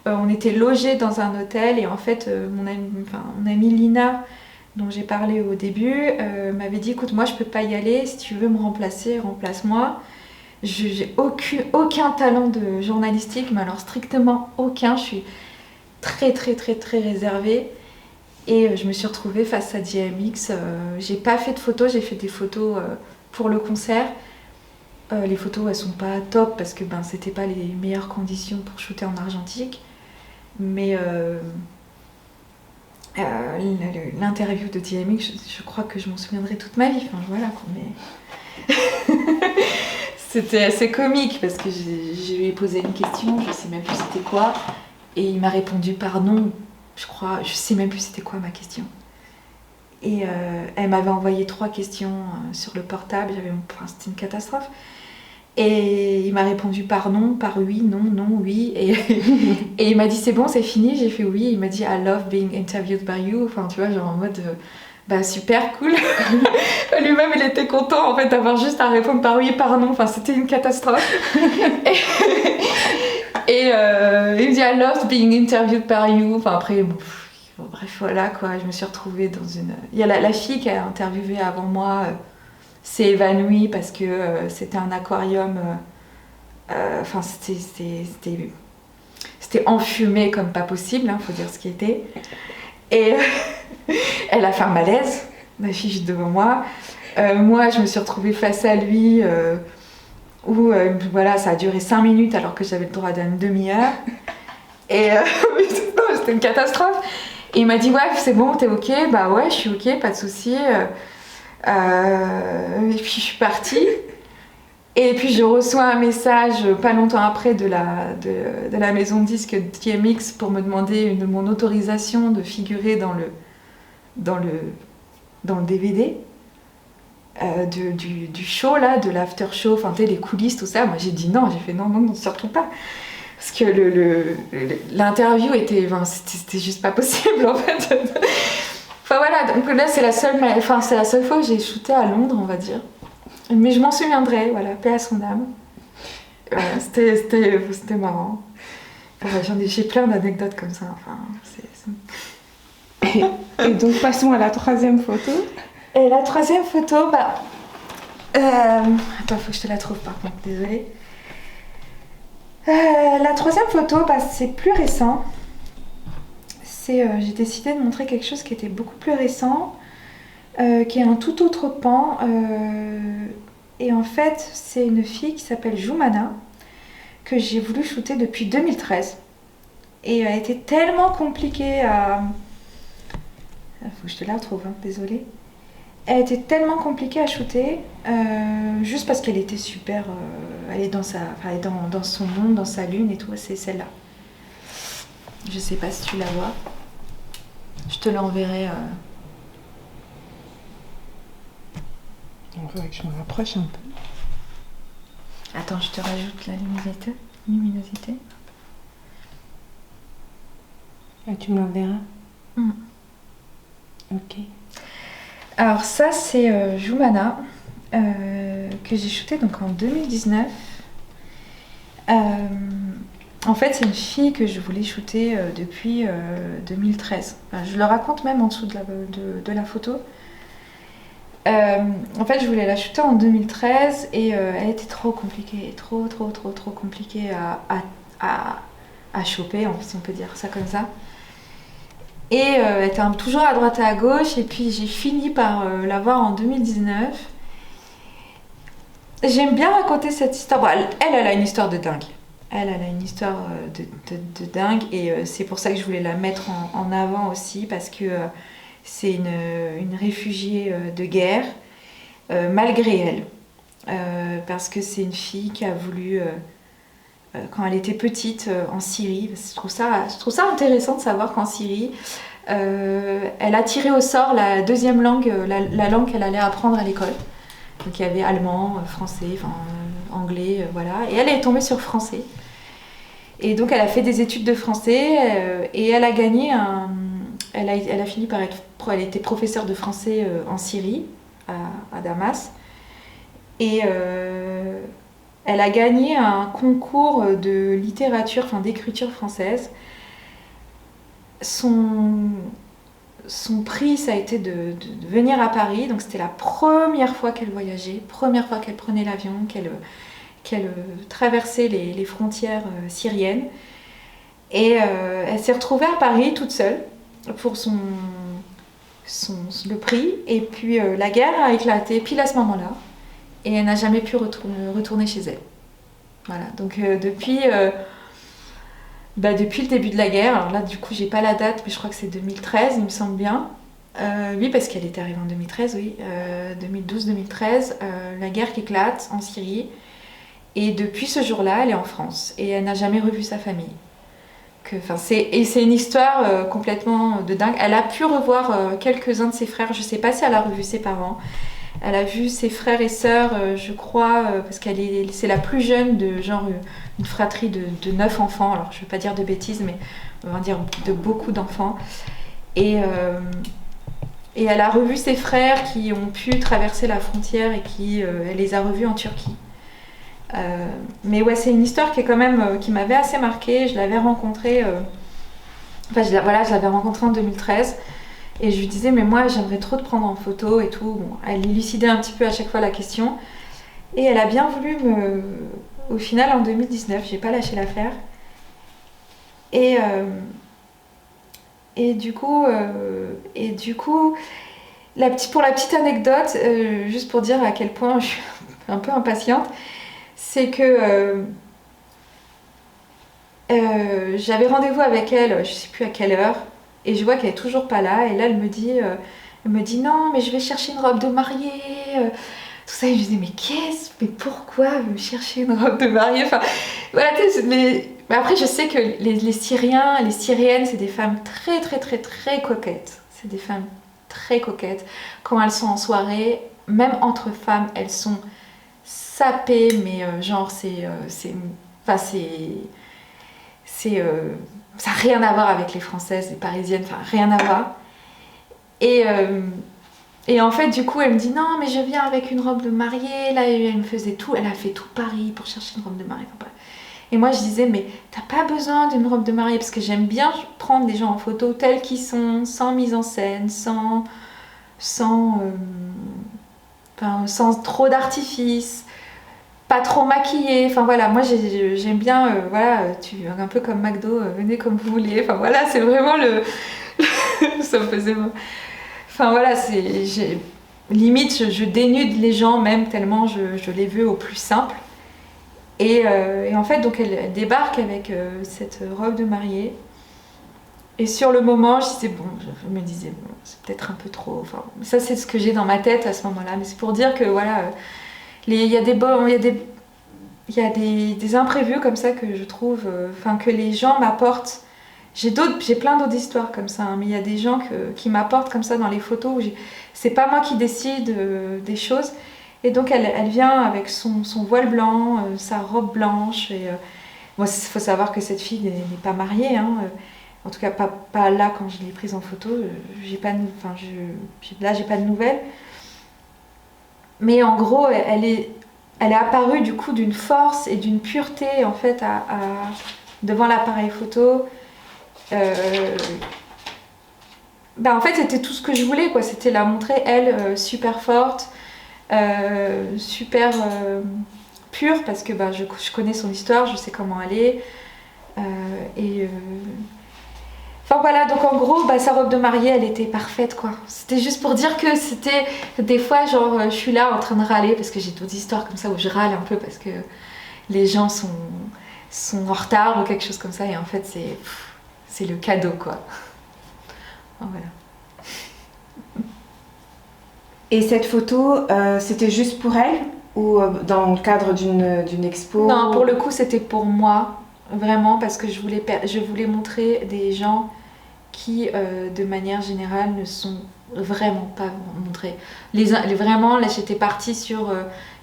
On était logés dans un hôtel et en fait mon amie Lina, dont j'ai parlé au début, m'avait dit écoute, moi je peux pas y aller, si tu veux me remplacer, remplace-moi. J'ai aucun talent de journalistique, mais alors strictement aucun, je suis très très très très réservée et je me suis retrouvée face à DMX. J'ai pas fait de photos, j'ai fait des photos pour le concert. Les photos elles sont pas top parce que c'était pas les meilleures conditions pour shooter en argentique. Mais l'interview de DMX, je crois que je m'en souviendrai toute ma vie. Enfin, voilà, mais... C'était assez comique parce que je lui ai posé une question, je sais même plus c'était quoi, et il m'a répondu par non, je crois, je sais même plus c'était quoi ma question. Et elle m'avait envoyé 3 questions sur le portable, c'était une catastrophe. Et il m'a répondu par non, par oui, non, non, oui. Et il m'a dit c'est bon, c'est fini. J'ai fait oui. Il m'a dit I love being interviewed by you. Enfin, tu vois, genre en mode super cool. Lui-même, il était content en fait d'avoir juste à répondre par oui et par non. Enfin, c'était une catastrophe. et il me dit I love being interviewed by you. Enfin, après, bref, voilà quoi. Je me suis retrouvée dans une. Il y a la fille qui a interviewé avant moi. S'est évanouie parce que c'était un aquarium, enfin c'était enfumé comme pas possible, faut dire ce qui était. Et elle a fait un malaise, ma fille juste devant moi. Moi je me suis retrouvée face à lui où voilà, ça a duré 5 minutes alors que j'avais le droit d'une demi-heure. Et non, c'était une catastrophe. Et il m'a dit, ouais, c'est bon, t'es ok? Bah ouais, je suis ok, pas de souci. Et puis je suis partie. Et puis je reçois un message pas longtemps après de la maison de disques DMX pour me demander mon autorisation de figurer dans le DVD du show, là, de l'after show, enfin, tu sais, les coulisses, tout ça. Moi, j'ai dit non, j'ai fait non, surtout pas. Parce que l'interview était, enfin, c'était juste pas possible, en fait. Enfin, voilà, donc là, c'est la seule fois que j'ai shooté à Londres, on va dire. Mais je m'en souviendrai, voilà, paix à son âme. Voilà, c'était marrant. Enfin, j'ai plein d'anecdotes comme ça, enfin, Et donc, passons à la troisième photo. Et la troisième photo, attends, faut que je te la trouve par contre, désolée. La troisième photo, c'est plus récent. J'ai décidé de montrer quelque chose qui était beaucoup plus récent, qui est un tout autre pan. Et en fait, c'est une fille qui s'appelle Joumana, que j'ai voulu shooter depuis 2013. Et elle a été tellement compliquée à... Faut que je te la retrouve, hein, désolée. Elle était tellement compliquée à shooter, juste parce qu'elle était super... elle est dans son monde, dans sa lune et tout, c'est celle-là. Je sais pas si tu la vois. Je te l'enverrai. Il faudrait que je me rapproche un peu. Attends, je te rajoute la luminosité. Ah, tu me l'enverras. Ok. Alors ça, c'est Joumana, que j'ai shooté donc en 2019. En fait, c'est une fille que je voulais shooter depuis 2013. Enfin, je le raconte même en dessous de la photo. En fait, je voulais la shooter en 2013 et elle était trop compliquée, trop compliquée à choper, si on peut dire ça comme ça. Et elle était toujours à droite et à gauche, et puis j'ai fini par la voir en 2019. J'aime bien raconter cette histoire. Bon, elle a une histoire de dingue. Elle a une histoire de dingue, et c'est pour ça que je voulais la mettre en avant aussi, parce que c'est une réfugiée de guerre, malgré elle. Parce que c'est une fille qui a voulu, quand elle était petite, en Syrie, je trouve ça intéressant de savoir qu'en Syrie, elle a tiré au sort la deuxième langue, la langue qu'elle allait apprendre à l'école. Donc il y avait allemand, français, anglais, voilà. Et elle est tombée sur français. Et donc elle a fait des études de français et elle a gagné elle a fini par elle était professeure de français en Syrie, à Damas. Et elle a gagné un concours de littérature, d'écriture française. Son prix, ça a été de venir à Paris. Donc c'était la première fois qu'elle voyageait, première fois qu'elle prenait l'avion, qu'elle traversait les frontières syriennes. Et elle s'est retrouvée à Paris toute seule pour le prix. Et puis la guerre a éclaté pile à ce moment-là. Et elle n'a jamais pu retourner chez elle. Voilà, donc depuis le début de la guerre, alors là du coup j'ai pas la date, mais je crois que c'est 2013, il me semble bien. Oui, parce qu'elle était arrivée en 2013, oui. 2012-2013, la guerre qui éclate en Syrie. Et depuis ce jour-là, elle est en France. Et elle n'a jamais revu sa famille. C'est une histoire complètement de dingue. Elle a pu revoir quelques-uns de ses frères. Je sais pas si elle a revu ses parents. Elle a vu ses frères et sœurs, je crois, parce c'est la plus jeune de une fratrie de 9 enfants. Alors je ne veux pas dire de bêtises, mais on va dire de beaucoup d'enfants. Et elle a revu ses frères qui ont pu traverser la frontière et elle les a revus en Turquie. Mais ouais, c'est une histoire qui est quand même qui m'avait assez marquée. Je l'avais rencontrée, je l'avais rencontrée en 2013. Et je lui disais, mais moi j'aimerais trop te prendre en photo et tout. Bon, elle élucidait un petit peu à chaque fois la question. Et elle a bien voulu au final, en 2019, j'ai pas lâché l'affaire. Et du coup, pour la petite anecdote, juste pour dire à quel point je suis un peu impatiente, c'est que j'avais rendez-vous avec elle, je sais plus à quelle heure, et je vois qu'elle est toujours pas là. Et là, elle me dit non, mais je vais chercher une robe de mariée. Tout ça, et je me dis mais pourquoi me chercher une robe de mariée? Enfin, voilà, mais après, je sais que les Syriens, les Syriennes, c'est des femmes très, très, très, très coquettes. C'est des femmes très coquettes. Quand elles sont en soirée, même entre femmes, elles sont sapées, mais genre, enfin, ça n'a rien à voir avec les Françaises, les Parisiennes, enfin, rien à voir. Et en fait, du coup, elle me dit non, mais je viens avec une robe de mariée. Là, elle me faisait tout. Elle a fait tout Paris pour chercher une robe de mariée. Enfin, et moi, je disais, mais t'as pas besoin d'une robe de mariée parce que j'aime bien prendre les gens en photo tels qu'ils sont, sans mise en scène, sans trop d'artifice, pas trop maquillée. Enfin voilà, moi j'aime bien, voilà, un peu comme McDo, venez comme vous voulez. Enfin voilà, c'est vraiment ça me faisait. Enfin voilà, limite, je dénude les gens même tellement je les veux au plus simple. Et en fait, donc elle débarque avec cette robe de mariée. Et sur le moment, je me disais, bon, c'est peut-être un peu trop. Enfin, ça, c'est ce que j'ai dans ma tête à ce moment-là. Mais c'est pour dire que voilà, il y a des imprévus comme ça que je trouve, que les gens m'apportent. J'ai plein d'autres histoires comme ça, hein, mais il y a des gens qui m'apportent comme ça dans les photos où c'est pas moi qui décide des choses. Et donc elle vient avec son voile blanc, sa robe blanche. Et moi, il faut savoir que cette fille n'est pas mariée, hein, en tout cas pas là quand je l'ai prise en photo. Là, j'ai pas de nouvelles. Mais en gros, elle est apparue du coup d'une force et d'une pureté en fait devant l'appareil photo. En fait, c'était tout ce que je voulais, quoi. C'était la montrer, elle, super forte, super pure, parce que je connais son histoire, je sais comment elle est. Enfin voilà, donc en gros, sa robe de mariée, elle était parfaite, quoi. C'était juste pour dire que c'était des fois, genre, je suis là en train de râler, parce que j'ai d'autres histoires comme ça où je râle un peu parce que les gens sont en retard ou quelque chose comme ça, et en fait, c'est le cadeau, quoi. Voilà. Et cette photo, c'était juste pour elle ou dans le cadre d'une expo? Non, pour le coup, c'était pour moi, vraiment, parce que je voulais montrer des gens qui, de manière générale, ne sont vraiment pas montrés. Vraiment, là, j'étais partie sur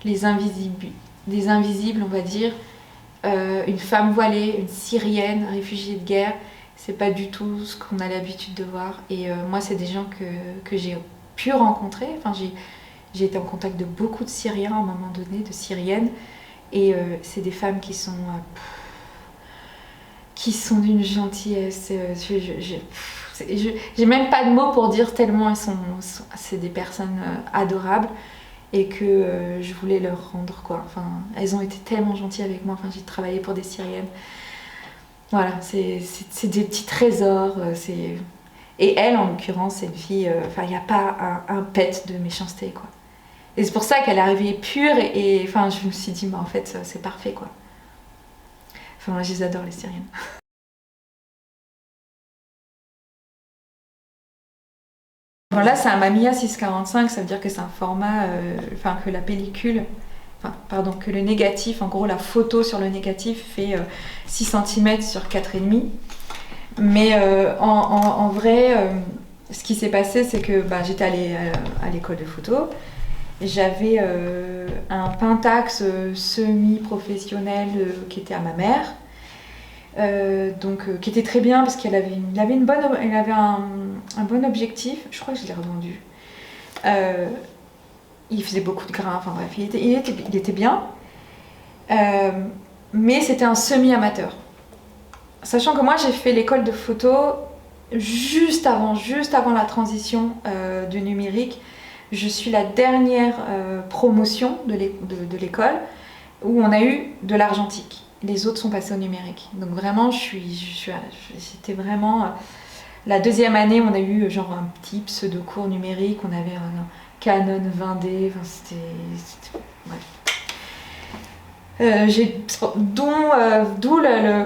les invisibles, on va dire. Une femme voilée, une Syrienne, réfugiée de guerre, c'est pas du tout ce qu'on a l'habitude de voir. Et moi, c'est des gens que j'ai pu rencontrer. Enfin, j'ai été en contact de beaucoup de Syriens à un moment donné, de Syriennes. Et c'est des femmes qui sont d'une gentillesse. J'ai même pas de mots pour dire tellement c'est des personnes adorables. Et que je voulais leur rendre, quoi. Enfin, elles ont été tellement gentilles avec moi. Enfin, j'ai travaillé pour des Syriennes. Voilà, c'est des petits trésors. Et elle, en l'occurrence, c'est une fille... il n'y a pas un pet de méchanceté, quoi. Et c'est pour ça qu'elle est arrivée pure. Et je me suis dit, mais en fait, c'est parfait, quoi. Enfin, moi, je les adore, les Syriennes. Alors là, c'est un Mamiya 645, ça veut dire que c'est un format, que la pellicule, que le négatif, en gros la photo sur le négatif fait 6 cm sur 4,5. Mais en vrai, ce qui s'est passé, c'est que j'étais allée à l'école de photo. J'avais un Pentax semi-professionnel qui était à ma mère. Qui était très bien parce qu'elle avait un bon objectif. Je crois que je l'ai revendu. Il faisait beaucoup de grains, enfin bref, il était bien. Mais c'était un semi-amateur. Sachant que moi j'ai fait l'école de photo juste avant la transition du numérique. Je suis la dernière promotion de l'école où on a eu de l'argentique. Les autres sont passés au numérique. Donc vraiment, c'était vraiment... La deuxième année, on a eu genre un petit pseudo-cours numérique. On avait un Canon 20D. Enfin, c'était... Bref. D'où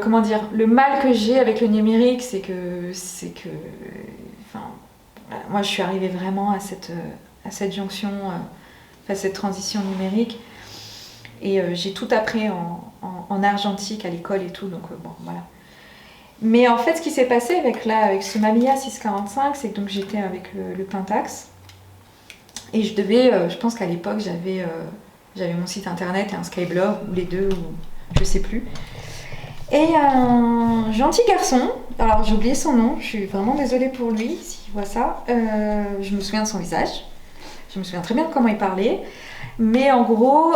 comment dire, le mal que j'ai avec le numérique, c'est que enfin, moi je suis arrivée vraiment à cette jonction, à cette transition numérique, et j'ai tout appris en argentique à l'école et tout, donc bon voilà. Mais en fait, ce qui s'est passé avec ce Mamiya 645, c'est que donc j'étais avec le Pentax, et je pense qu'à l'époque j'avais mon site internet et un Skyblog, ou les deux, ou je sais plus. Et un gentil garçon, alors j'ai oublié son nom, je suis vraiment désolée pour lui s'il voit ça. Je me souviens de son visage, je me souviens très bien de comment il parlait, mais en gros,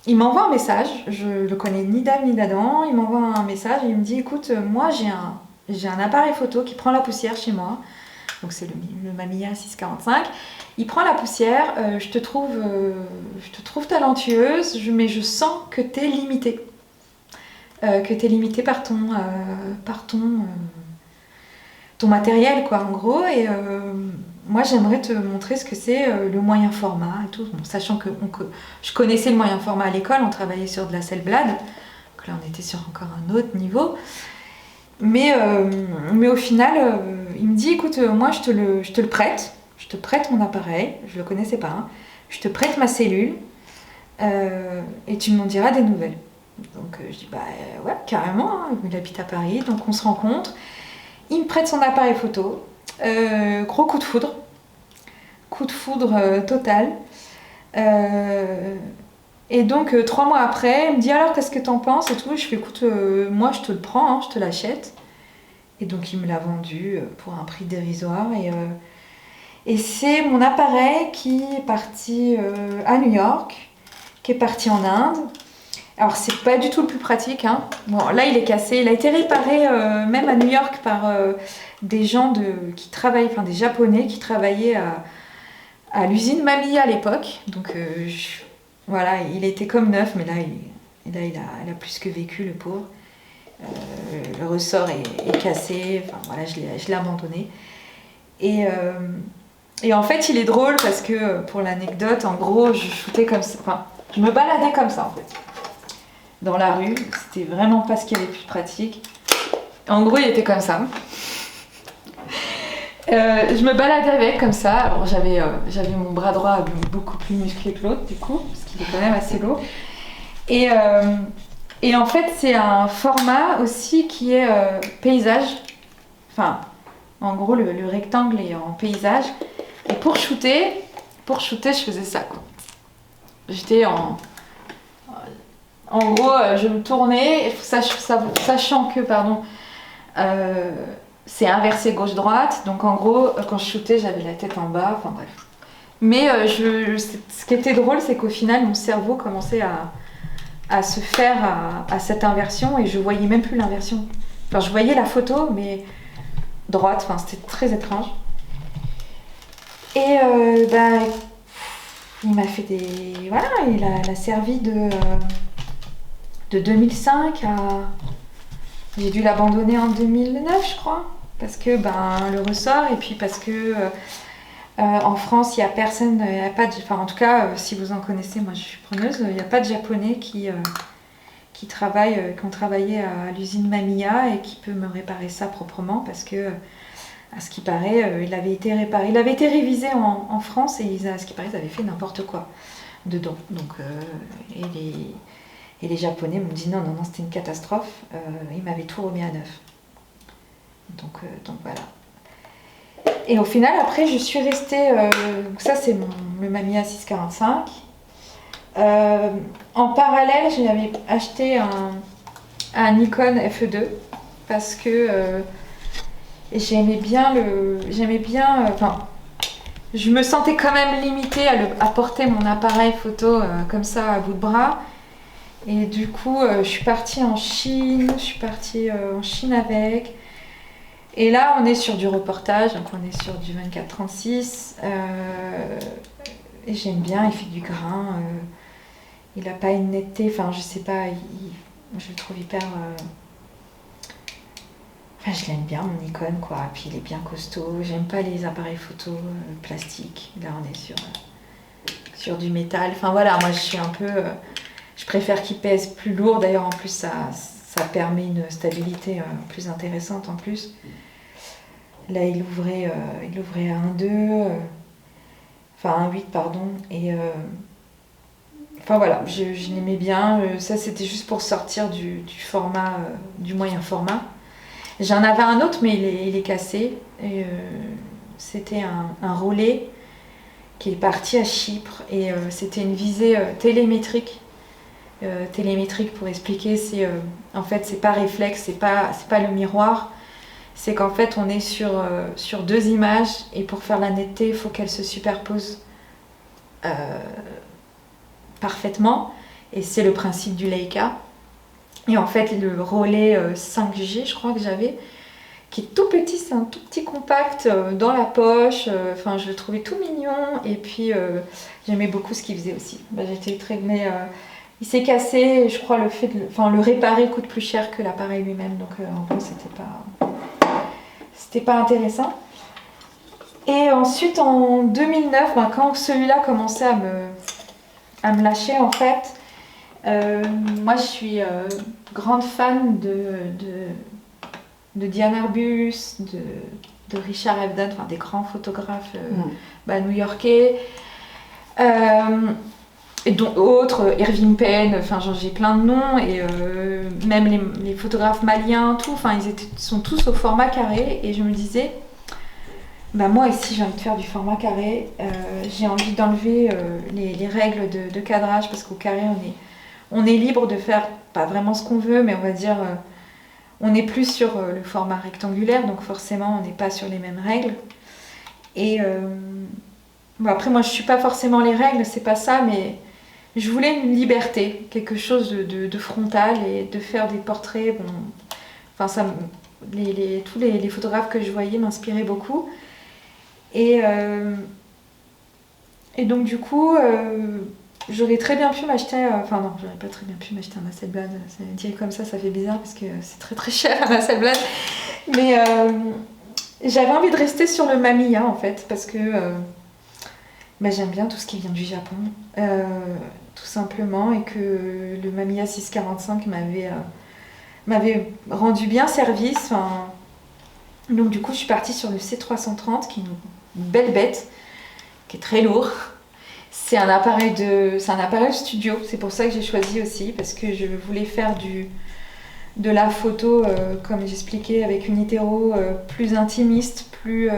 il m'envoie un message, je le connais ni d'Ave ni d'Adam, il m'envoie un message et il me dit écoute, moi j'ai un appareil photo qui prend la poussière chez moi, donc c'est le Mamiya 645. Il prend la poussière, je te trouve talentueuse, mais je sens que t'es limitée. Que t'es limitée par ton matériel, quoi, en gros. Et moi, j'aimerais te montrer ce que c'est le moyen format et tout. Bon, sachant que je connaissais le moyen format à l'école, on travaillait sur de la Hasselblad. Donc là, on était sur encore un autre niveau. Mais au final, il me dit écoute, moi, je te le prête. Je te prête mon appareil, je le connaissais pas, hein. Je te prête ma cellule et tu m'en diras des nouvelles. Donc je dis ouais, carrément, hein. Il habite à Paris, donc on se rencontre. Il me prête son appareil photo, gros coup de foudre total. Et donc 3 mois après, il me dit alors qu'est-ce que t'en penses et tout. Je fais écoute, moi je te le prends, hein, je te l'achète. Et donc il me l'a vendu pour un prix dérisoire et c'est mon appareil qui est parti à New York, qui est parti en Inde. Alors c'est pas du tout le plus pratique, hein. Bon, là il est cassé, il a été réparé même à New York par des gens qui travaillent, enfin des Japonais qui travaillaient à l'usine Mamiya à l'époque. Donc voilà, il était comme neuf, mais là il a plus que vécu, le pauvre. Le ressort est cassé, enfin voilà, je l'ai abandonné. Et en fait, il est drôle parce que, pour l'anecdote, en gros, je shootais comme ça. Enfin, je me baladais comme ça, en fait. Dans la rue. C'était vraiment pas ce qu'il y avait de plus pratique. En gros, il était comme ça. Je me baladais avec, comme ça. Alors, j'avais mon bras droit beaucoup plus musclé que l'autre, du coup, parce qu'il est quand même assez lourd. Et en fait, c'est un format aussi qui est paysage. Enfin, en gros, le rectangle est en paysage. Et pour shooter, je faisais ça, quoi. J'étais en gros, je me tournais, sachant que, c'est inversé gauche-droite. Donc en gros, quand je shootais, j'avais la tête en bas, enfin bref. Mais ce qui était drôle, c'est qu'au final, mon cerveau commençait à se faire à cette inversion et je voyais même plus l'inversion. Enfin, je voyais la photo, mais droite, enfin, c'était très étrange. Et il m'a fait des... Voilà, il a servi de 2005 à... J'ai dû l'abandonner en 2009, je crois, parce que le ressort, et puis parce que en France, il n'y a personne, il y a pas de... Enfin, en tout cas, si vous en connaissez, moi je suis preneuse, il n'y a pas de Japonais qui ont travaillé à l'usine Mamiya et qui peut me réparer ça proprement, parce que... À ce qui paraît, il avait été réparé. Il avait été révisé en France et à ce qui paraît, ils avaient fait n'importe quoi dedans. Donc, et les Japonais m'ont dit non, c'était une catastrophe. Ils m'avaient tout remis à neuf. Donc voilà. Et au final, après, je suis restée... ça, c'est le Mamiya 645. En parallèle, j'avais acheté un Nikon FE2 parce que... Et j'aimais bien, je me sentais quand même limitée à porter mon appareil photo comme ça à bout de bras. Et du coup, je suis partie en Chine, avec. Et là, on est sur du reportage, donc on est sur du 24-36. Et j'aime bien, il fait du grain. Il n'a pas une netteté, enfin je sais pas, je le trouve hyper... Enfin, je l'aime bien, mon Nikon, quoi. Puis il est bien costaud. J'aime pas les appareils photo plastiques. Là, on est sur du métal. Enfin voilà, moi je suis un peu... Je préfère qu'il pèse plus lourd. D'ailleurs, en plus, ça permet une stabilité plus intéressante en plus. Là, il ouvrait à 1,2, enfin 1,8 pardon. Et enfin voilà, je l'aimais bien. Ça, c'était juste pour sortir du format, du moyen format. J'en avais un autre, mais il est cassé. Et, c'était un relais qui est parti à Chypre. Et c'était une visée télémétrique. Télémétrique, pour expliquer, c'est en fait, c'est pas réflexe, c'est pas le miroir. C'est qu'en fait, on est sur 2 images. Et pour faire la netteté, il faut qu'elles se superposent parfaitement, et c'est le principe du Leica. Et en fait, le relais 5G, je crois que j'avais, qui est tout petit, c'est un tout petit compact dans la poche. Enfin, je le trouvais tout mignon, et puis j'aimais beaucoup ce qu'il faisait aussi. J'étais très, mais il s'est cassé, et je crois le réparer coûte plus cher que l'appareil lui-même, donc en gros, c'était pas intéressant. Et ensuite, en 2009, quand celui-là commençait à me lâcher, en fait. Moi, je suis grande fan de Diane Arbus, de Richard Avedon, enfin des grands photographes new-yorkais, et dont autres, Irving Penn, enfin j'ai plein de noms, et même les photographes maliens, tout, enfin sont tous au format carré, et je me disais, moi aussi j'ai envie de faire du format carré. J'ai envie d'enlever les règles de cadrage, parce qu'au carré on est libre de faire pas vraiment ce qu'on veut, mais on va dire on est plus sur le format rectangulaire, donc forcément on n'est pas sur les mêmes règles. Et après moi je suis pas forcément les règles, c'est pas ça, mais je voulais une liberté, quelque chose de frontal, et de faire des portraits. Enfin tous les photographes que je voyais m'inspiraient beaucoup. Et donc du coup, j'aurais très bien pu m'acheter... Enfin non, j'aurais pas très bien pu m'acheter un Hasselblad. Dire comme ça fait bizarre, parce que c'est très très cher un Hasselblad. Mais j'avais envie de rester sur le Mamiya, en fait, parce que j'aime bien tout ce qui vient du Japon, tout simplement, et que le Mamiya 645 m'avait rendu bien service. Donc du coup, je suis partie sur le C330, qui est une belle bête, qui est très lourd. C'est un appareil studio, c'est pour ça que j'ai choisi aussi, parce que je voulais faire de la photo, comme j'expliquais, avec une hétéro plus intimiste, plus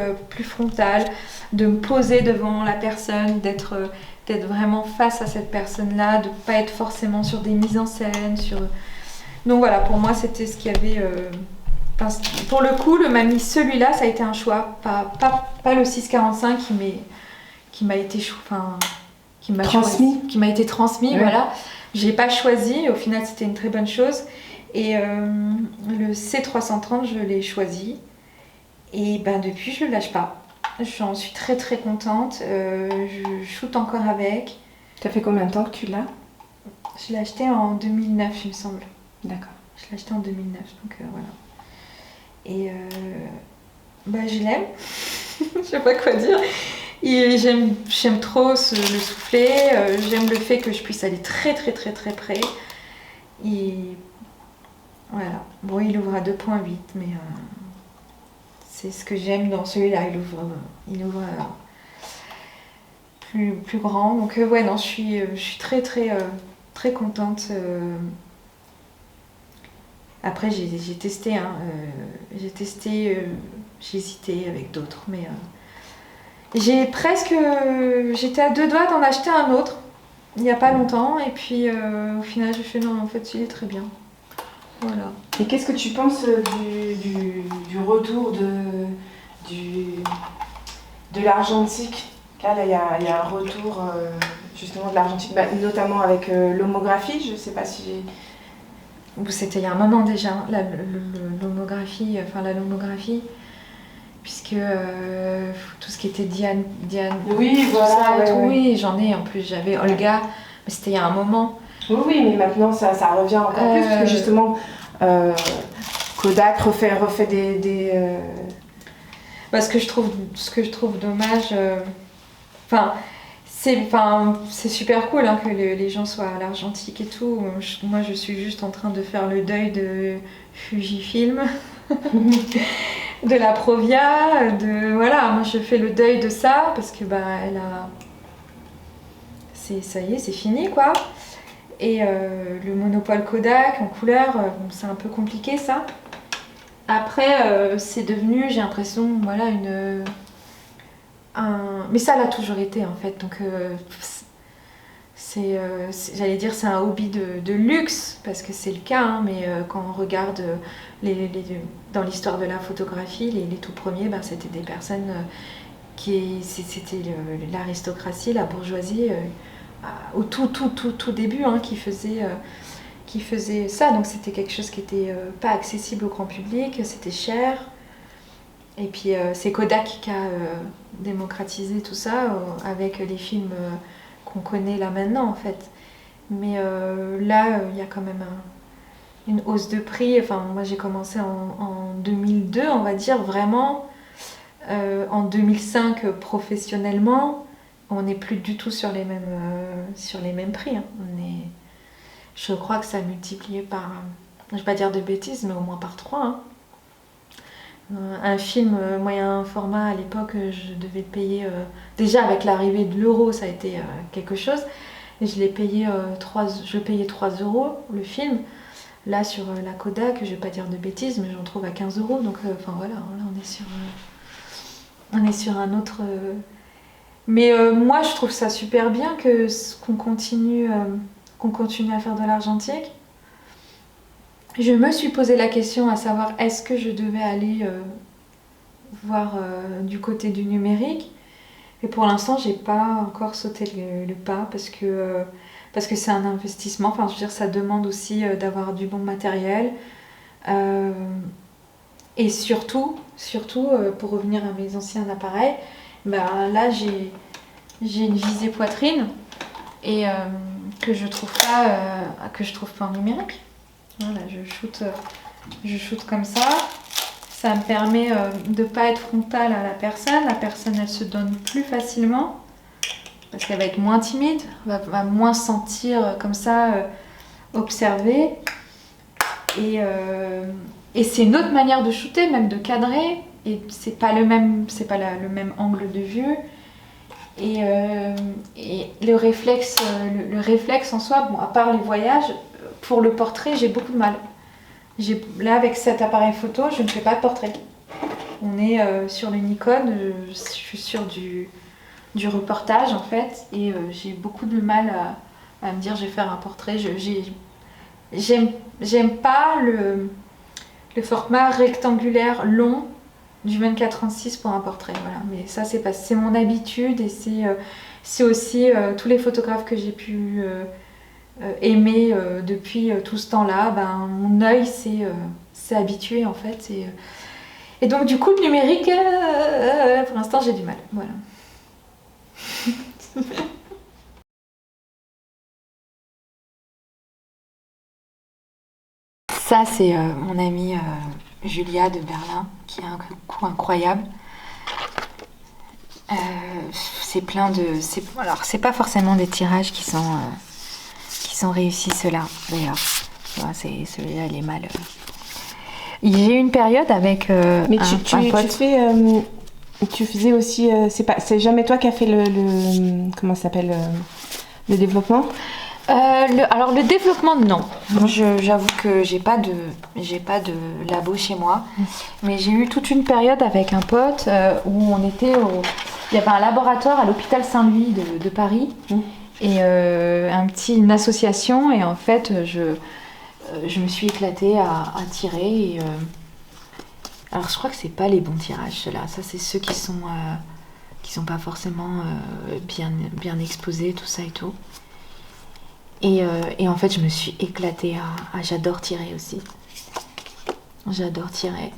frontale, de me poser devant la personne, d'être vraiment face à cette personne-là, de ne pas être forcément sur des mises en scène. Donc voilà, pour moi c'était ce qu'il y avait... pour le coup, le Mami, celui-là, ça a été un choix, pas le 645 qui m'a été transmis, ouais. Voilà. Je l'ai pas choisi, au final c'était une très bonne chose. Et le C330, je l'ai choisi. Et depuis, je le lâche pas. J'en suis très très contente. Je shoote encore avec. Ça fait combien de temps que tu l'as ? Je l'ai acheté en 2009, il me semble. D'accord. Je l'ai acheté en 2009, donc voilà. Et je l'aime. Je sais pas quoi dire. Et j'aime trop le souffler. J'aime le fait que je puisse aller très très très très près. Et voilà. Bon, il ouvre à 2.8, mais c'est ce que j'aime dans celui-là. Il ouvre plus grand. Donc non, je suis très très très contente. Après, j'ai testé, j'ai hésité avec d'autres, mais j'étais à 2 doigts d'en acheter un autre il n'y a pas longtemps, et puis au final j'ai fait non, en fait il est très bien. Voilà. Et qu'est-ce que tu penses du retour de l'argentique ? Là, il y a un retour justement de l'argentique, notamment avec l'homographie. Je ne sais pas si j'ai... C'était il y a un moment déjà, la lomographie, puisque tout ce qui était Diane oui, voilà, ça, oui, j'en ai en plus, j'avais Olga, mais c'était il y a un moment. Oui, mais maintenant ça revient encore plus, parce que justement Kodak refait des... Ce que je trouve dommage, c'est super cool hein, que les gens soient à l'argentique et tout. Moi, je suis juste en train de faire le deuil de Fujifilm, de la Provia, voilà. Moi, je fais le deuil de ça parce que ça y est, c'est fini quoi. Et le monopole Kodak en couleur, c'est un peu compliqué ça. Après, c'est devenu, j'ai l'impression, voilà, mais ça l'a toujours été en fait. Donc, j'allais dire, c'est un hobby de luxe, parce que c'est le cas, hein, mais quand on regarde dans l'histoire de la photographie, les tout premiers, c'était des personnes c'était l'aristocratie, la bourgeoisie, au tout début, hein, qui faisait ça. Donc c'était quelque chose qui n'était pas accessible au grand public, c'était cher. Et puis c'est Kodak qui a démocratisé tout ça avec les films qu'on connaît là maintenant en fait. Mais là, il y a quand même une hausse de prix. Enfin, moi j'ai commencé en 2002, on va dire, vraiment. En 2005, professionnellement, on n'est plus du tout sur les mêmes prix. Hein. Je crois que ça a multiplié par, je ne vais pas dire de bêtises, mais au moins par 3. Hein. Un film moyen format à l'époque, je devais le payer, déjà avec l'arrivée de l'euro, ça a été quelque chose. Et je payais 3 € le film. Là, sur la Kodak, je ne vais pas dire de bêtises, mais j'en trouve à 15 €. Donc, voilà, là, on est sur un autre. Mais moi, je trouve ça super bien qu'on continue à faire de l'argentique. Je me suis posé la question à savoir est-ce que je devais aller voir du côté du numérique. Et pour l'instant, j'ai pas encore sauté le pas parce que c'est un investissement. Enfin, je veux dire, ça demande aussi d'avoir du bon matériel. Et surtout, pour revenir à mes anciens appareils, là j'ai une visée poitrine et que je trouve pas en numérique. Voilà, je shoot comme ça. Ça me permet de ne pas être frontale à la personne. La personne, elle se donne plus facilement parce qu'elle va être moins timide, va moins se sentir comme ça observée. Et c'est une autre manière de shooter, même de cadrer. Et c'est pas le même angle de vue. Et le réflexe en soi, bon, à part les voyages, pour le portrait, j'ai beaucoup de mal. Là, avec cet appareil photo, je ne fais pas de portrait. On est sur le Nikon, je suis sur du reportage en fait, et j'ai beaucoup de mal à me dire je vais faire un portrait. J'aime pas le format rectangulaire long du 24-36 pour un portrait. Voilà. Mais ça, c'est mon habitude et c'est aussi tous les photographes que j'ai pu aimer depuis tout ce temps-là. Mon œil s'est habitué en fait. Et donc, du coup, le numérique, pour l'instant, j'ai du mal. Voilà. Ça, c'est mon amie Julia de Berlin, qui a un coup incroyable. C'est plein de... Alors, c'est pas forcément des tirages qui sont réussis, ceux-là, d'ailleurs. Celui-là, il est mal... J'ai eu une période avec Mais un pote... Tu faisais aussi... c'est jamais toi qui as fait comment ça s'appelle le développement? Alors le développement, non. J'avoue que j'ai pas de labo chez moi, mais j'ai eu toute une période avec un pote où il y avait un laboratoire à l'hôpital Saint-Louis de Paris et une association, et en fait je me suis éclatée à tirer. Alors je crois que c'est pas les bons tirages ceux-là, ça c'est ceux qui sont pas forcément bien exposés, tout ça et tout. Et en fait, je me suis éclatée j'adore tirer aussi. J'adore tirer.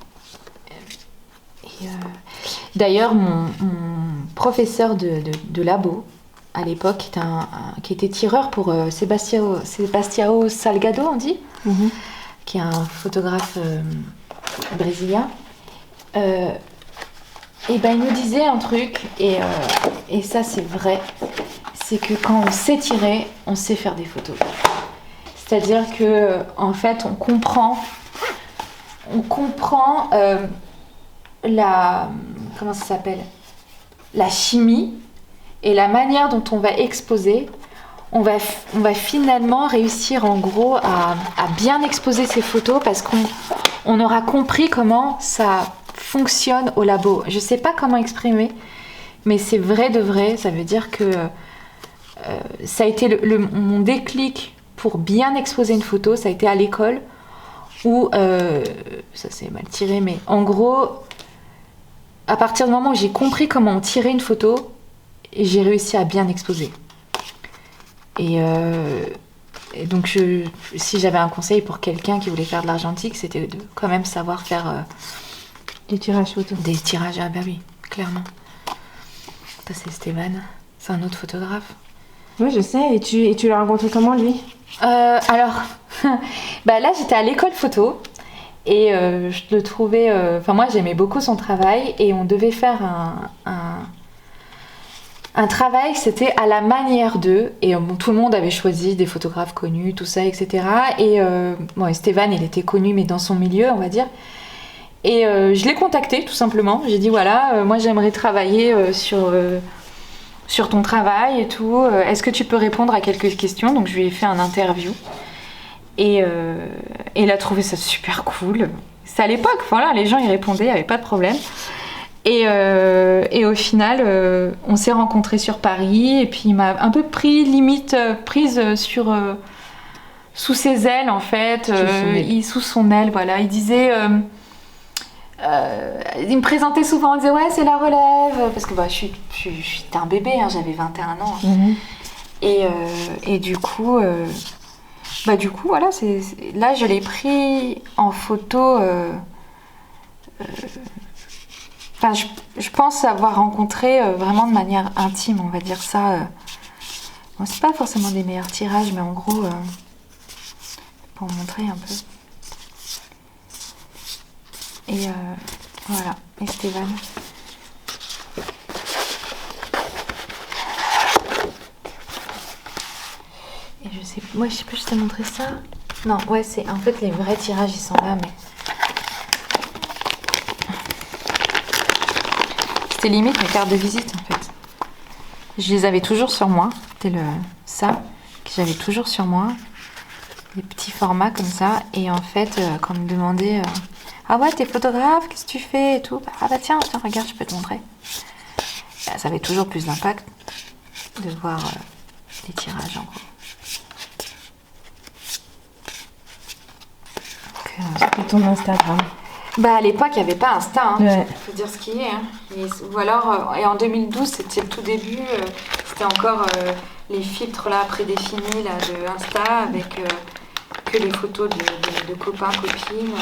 D'ailleurs, mon professeur de labo, à l'époque, qui était tireur pour Sebastião Salgado, on dit, qui est un photographe brésilien. Il nous disait un truc, et ça c'est vrai, c'est que quand on sait tirer, on sait faire des photos. C'est-à-dire que en fait, on comprend comment ça s'appelle, la chimie et la manière dont on va exposer. On va finalement réussir en gros à bien exposer ces photos parce qu'on aura compris comment ça fonctionne au labo. Je sais pas comment exprimer, mais c'est vrai de vrai. Ça veut dire que ça a été mon déclic pour bien exposer une photo. Ça a été à l'école où ça c'est mal tiré, mais en gros, à partir du moment où j'ai compris comment on tirait une photo, j'ai réussi à bien exposer. Et donc, si j'avais un conseil pour quelqu'un qui voulait faire de l'argentique, c'était de quand même savoir faire des tirages photo. Des tirages, ah bah oui, clairement. Ça, c'est Stéphane, c'est un autre photographe. Oui, je sais. Et tu l'as rencontré comment, lui ? Alors, bah là, j'étais à l'école photo et je le trouvais... Enfin, moi, j'aimais beaucoup son travail et on devait faire un travail, c'était à la manière d'eux, et tout le monde avait choisi des photographes connus, tout ça, etc. Et Stéphane, il était connu, mais dans son milieu, on va dire. Et je l'ai contacté, tout simplement. J'ai dit, voilà, moi j'aimerais travailler sur ton travail et tout. Est-ce que tu peux répondre à quelques questions ? Donc je lui ai fait un interview. Et il a trouvé ça super cool. C'est à l'époque, voilà, les gens y répondaient, il n'y avait pas de problème. Et au final, on s'est rencontrés sur Paris et puis il m'a un peu prise sous ses ailes en fait, sous son aile, voilà. Il disait, il me présentait souvent, il disait ouais c'est la relève, parce que j'étais un bébé, hein, j'avais 21 ans. Et du coup voilà, là je l'ai pris en photo. Enfin, je pense avoir rencontré vraiment de manière intime, on va dire ça. Bon, c'est pas forcément des meilleurs tirages, mais en gros, pour montrer un peu. Et voilà, et Stéphane. Et je sais plus, je t'ai montré ça. Non, ouais, c'est en fait les vrais tirages, ils sont là, mais. C'était limite mes cartes de visite en fait. Je les avais toujours sur moi. C'était ça que j'avais toujours sur moi. Des petits formats comme ça. Et en fait, quand on me demandait ah ouais, t'es photographe, qu'est-ce que tu fais et tout. Ah bah tiens, regarde, je peux te montrer. Ça avait toujours plus d'impact de voir les tirages en gros. C'était ton Instagram. Bah à l'époque, il n'y avait pas Insta, hein. Ouais. Faut dire ce qu'il est. Hein. Ou alors, et en 2012, c'était le tout début, c'était encore les filtres là prédéfinis là, de Insta avec que les photos de copains, copines.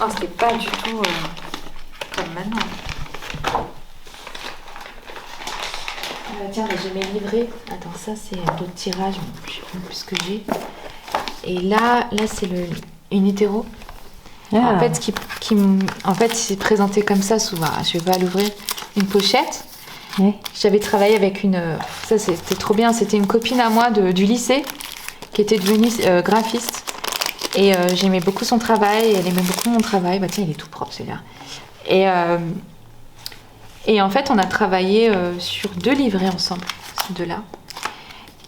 Oh, c'était pas du tout comme maintenant. Tiens, j'ai mes livrets. Attends, ça c'est d'autres tirages, je sais plus ce que j'ai. Et là c'est une hétéro. Ah. En fait, en fait, c'est présenté comme ça souvent. Je vais pas l'ouvrir. Une pochette. Oui. J'avais travaillé avec ça c'était trop bien. C'était une copine à moi du lycée qui était devenue graphiste. Et j'aimais beaucoup son travail. Elle aimait beaucoup mon travail. Bah tiens, il est tout propre celui-là. Et en fait, on a travaillé sur 2 livrets ensemble, ces 2-là.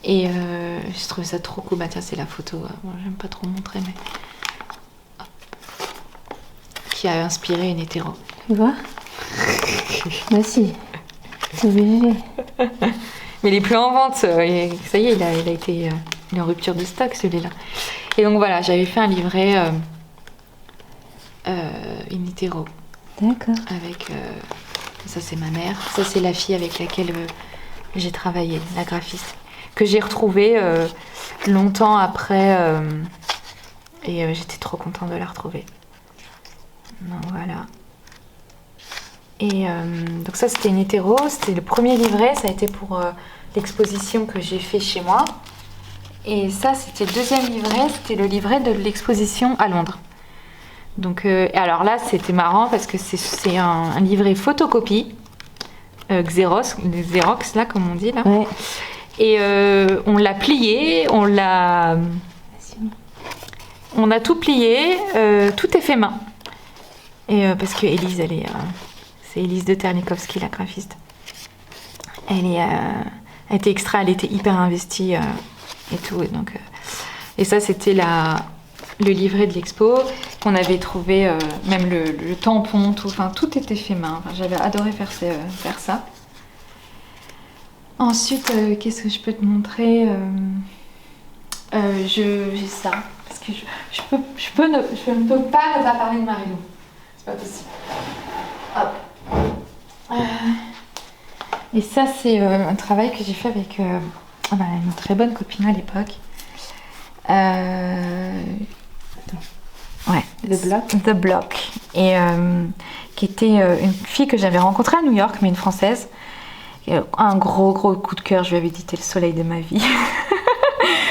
Et j'ai trouvé ça trop cool. Bah tiens, c'est la photo. Bon, j'aime pas trop montrer, mais. Qui a inspiré une hétéro. Tu vois ? Bah si. C'est obligé. Mais il est plus en vente. Et ça y est, il est en rupture de stock celui-là. Et donc voilà, j'avais fait un livret une hétéro. D'accord. Avec ça c'est ma mère. Ça c'est la fille avec laquelle j'ai travaillé, la graphiste, que j'ai retrouvée longtemps après. Et j'étais trop contente de la retrouver. Donc voilà. Et donc ça c'était une hétéro, c'était le premier livret, ça a été pour l'exposition que j'ai fait chez moi. Et ça c'était le deuxième livret, c'était le livret de l'exposition à Londres. Donc alors là c'était marrant parce que c'est un livret photocopie, Xerox là comme on dit là. Ouais. Et on l'a plié, on a tout plié, tout est fait main. Et parce que Élise, c'est Élise de Ternikovski, la graphiste. Elle était extra, elle était hyper investie et tout. Et ça, c'était le livret de l'expo qu'on avait trouvé, même le tampon, tout était fait main. J'avais adoré faire ça. Ensuite, qu'est-ce que je peux te montrer j'ai ça, parce que je ne peux pas ne pas parler de Marilou. C'est pas possible. Hop. Et ça, c'est un travail que j'ai fait avec une très bonne copine à l'époque. Ouais, The Block. Et qui était une fille que j'avais rencontrée à New York, mais une Française. Un gros coup de cœur, je lui avais dit t'es le soleil de ma vie.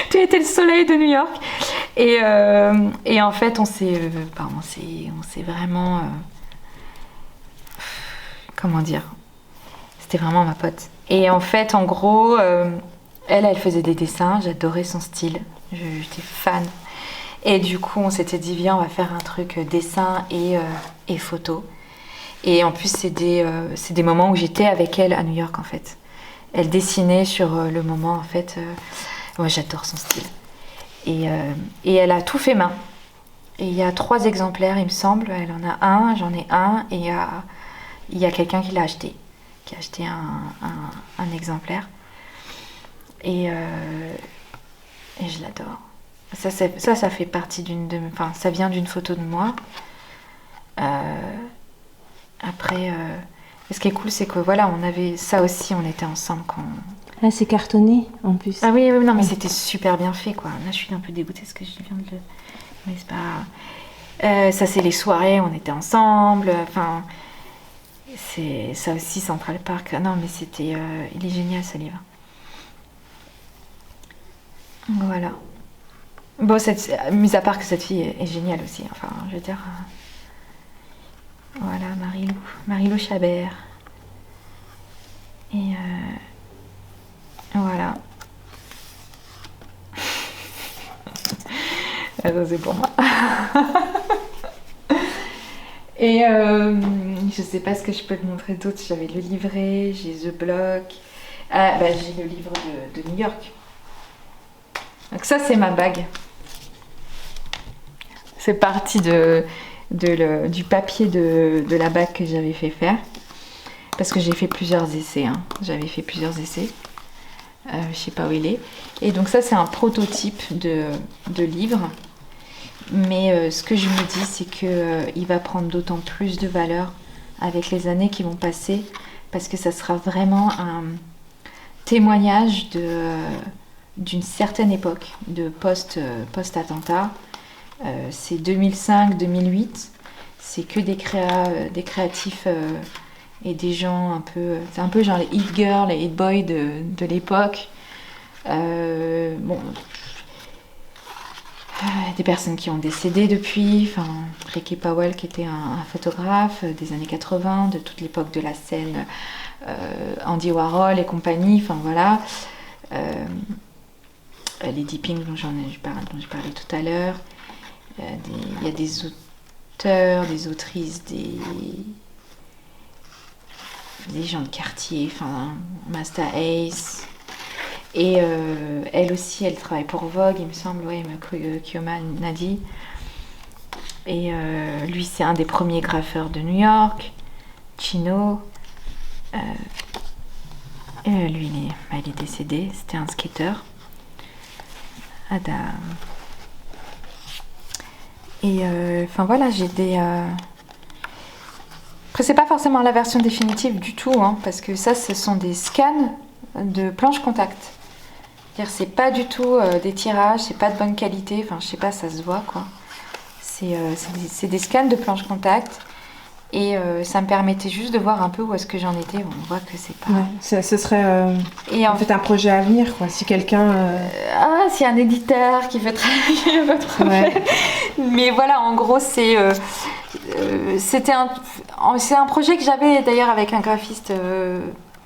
Tu étais le soleil de New York. Et en fait on s'est vraiment comment dire, c'était vraiment ma pote. Et en fait en gros elle faisait des dessins, j'adorais son style, j'étais fan. Et du coup on s'était dit viens on va faire un truc dessin et photo. Et en plus, c'est des moments où j'étais avec elle à New York, en fait. Elle dessinait sur le moment, en fait. Moi, j'adore son style. Et elle a tout fait main. Et il y a 3 exemplaires, il me semble. Elle en a un, j'en ai un. Et il y a quelqu'un qui l'a acheté. Qui a acheté un exemplaire. Et je l'adore. Ça fait partie Enfin, ça vient d'une photo de moi. Après, ce qui est cool, c'est que voilà, on avait ça aussi, on était ensemble quand. Ah, c'est cartonné en plus. Ah oui, non, mais c'était super bien fait, quoi. Là, je suis un peu dégoûtée parce que je viens de le. Mais c'est pas. Ça, c'est les soirées, on était ensemble. Enfin, c'est ça aussi, Central Park. Non, mais c'était. Il est génial, ce livre. Voilà. Bon, mis à part que cette fille est géniale aussi. Enfin, je veux dire. Voilà, Marilou Chabert. Et voilà. Ça, c'est pour moi. Et je sais pas ce que je peux te montrer d'autre. J'avais le livret, j'ai The Block. J'ai le livre de New York. Donc ça, c'est ma bague. C'est parti du papier de la bague que j'avais fait faire. Parce que j'ai fait plusieurs essais. J'avais fait plusieurs essais. Je sais pas où il est. Et donc ça, c'est un prototype de livre. Mais ce que je me dis, c'est qu'il va prendre d'autant plus de valeur avec les années qui vont passer. Parce que ça sera vraiment un témoignage d'une certaine époque de post-attentat. C'est 2005-2008. C'est que des créatifs et des gens un peu... C'est un peu genre les hit girls, les hit boys de l'époque. Des personnes qui ont décédé depuis. Enfin, Ricky Powell qui était un photographe des années 80, de toute l'époque de la scène, Andy Warhol et compagnie. Enfin voilà. Les Deeping dont j'ai parlé tout à l'heure. Il y a des auteurs, des autrices, des gens de quartier, enfin Masta Ace. Et elle aussi, elle travaille pour Vogue, il me semble, Kioma Nadi. Et lui, c'est un des premiers graffeurs de New York, Chino. Lui, il est décédé, c'était un skater. Adam. Et enfin voilà, j'ai des. Après, c'est pas forcément la version définitive du tout, parce que ça, ce sont des scans de planches contact. C'est-à-dire, c'est pas du tout des tirages, c'est pas de bonne qualité. Enfin, je sais pas, ça se voit quoi. C'est des scans de planches contact. Et ça me permettait juste de voir un peu où est-ce que j'en étais. On voit que c'est pas... Ouais, ce serait en fait un projet à venir, quoi. Si quelqu'un... s'il y a un éditeur qui veut travailler votre projet. Ouais. Mais voilà, en gros, c'est un projet que j'avais d'ailleurs avec un graphiste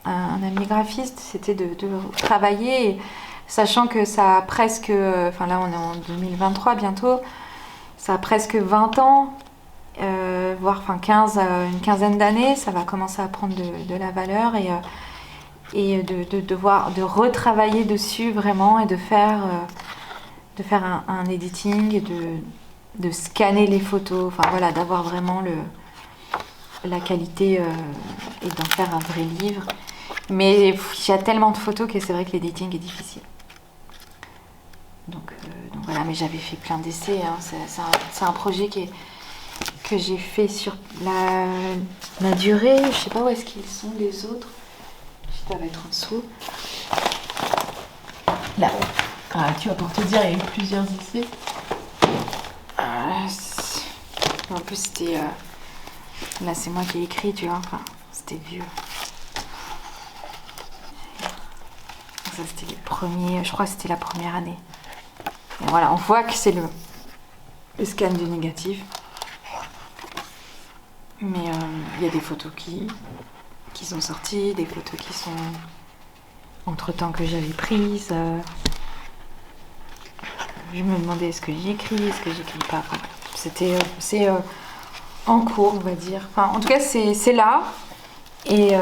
un ami graphiste, c'était de travailler, et, sachant que ça a presque, enfin là on est en 2023 bientôt, ça a presque 20 ans, voire enfin 15, une quinzaine d'années, ça va commencer à prendre de la valeur, et de devoir de retravailler dessus vraiment, et de faire un editing, et de scanner les photos, enfin voilà, d'avoir vraiment la qualité, et d'en faire un vrai livre. Mais il y a tellement de photos que c'est vrai que l'editing est difficile. Donc voilà, mais j'avais fait plein d'essais, hein. C'est un projet que j'ai fait sur la durée. Je sais pas où est-ce qu'ils sont les autres. Ça va être en dessous. Là. Ah, tu vas pour te dire, il y a eu plusieurs essais. En plus, c'était... là, c'est moi qui ai écrit, tu vois. Enfin, c'était vieux. Ça, c'était les premiers... Je crois que c'était la première année. Et voilà, on voit que c'est le scan du négatif. Mais il y a des photos qui sont sorties, des photos qui sont entre-temps que j'avais prises. Je me demandais est-ce que j'écris, est-ce que j'écris pas. Enfin, c'est en cours, on va dire. Enfin, en tout cas, c'est là. Et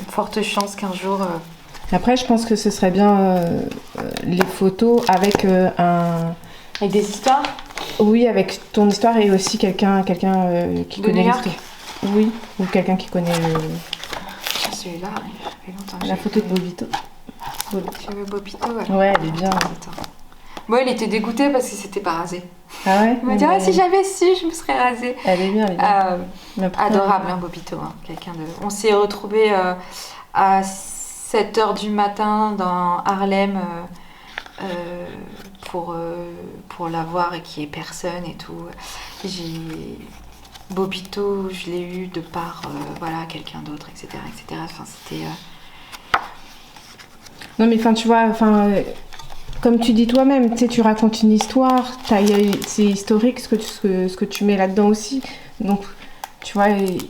forte chance qu'un jour... Après, je pense que ce serait bien les photos avec un... Avec des histoires ? Oui, avec ton histoire, et aussi quelqu'un qui De connaît New York ? l'histoire. Oui, ou quelqu'un qui connaît Celui-là, il fait longtemps que la j'ai photo fait. de Bobito. Tu veux Bobito, ouais. Ouais, elle est bien. Bon, il était dégoûté parce qu'il s'était pas rasé. Ah ouais? Il m'a dit, si j'avais su, je me serais rasée. Elle est bien, elle est bien. Mais après, Adorable, hein, Bobito. Hein. On s'est retrouvés à 7h du matin dans Harlem pour la voir et qu'il n'y ait personne et tout. Bobito, je l'ai eu de par voilà, quelqu'un d'autre, etc. etc. Enfin, c'était... Non, mais enfin, tu vois, comme tu dis toi-même, tu sais, tu racontes une histoire, c'est historique ce que tu mets là-dedans aussi. Donc, tu vois, il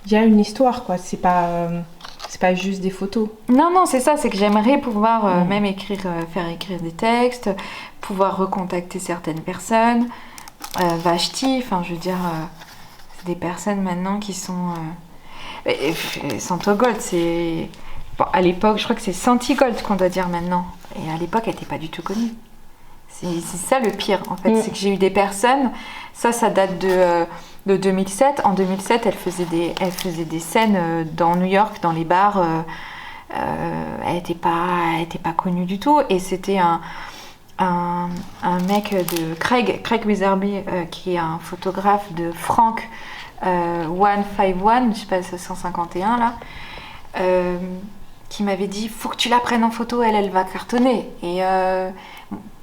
y a une histoire, quoi. C'est pas juste des photos. Non, c'est ça, c'est que j'aimerais pouvoir même faire écrire des textes, pouvoir recontacter certaines personnes. Vashti, enfin, je veux dire, c'est des personnes maintenant qui sont... Santo Gold, c'est... Bon, à l'époque, je crois que c'est Santi Gold qu'on doit dire maintenant. Et à l'époque, elle n'était pas du tout connue. C'est ça le pire, en fait. C'est que j'ai eu des personnes... Ça date de 2007. En 2007, elle faisait des scènes dans New York, dans les bars. Elle n'était pas connue du tout. Et c'était un mec de Craig Witherby, qui est un photographe de Frank 151, je sais pas, 151 là, qui m'avait dit faut que tu la prennes en photo, elle va cartonner. Et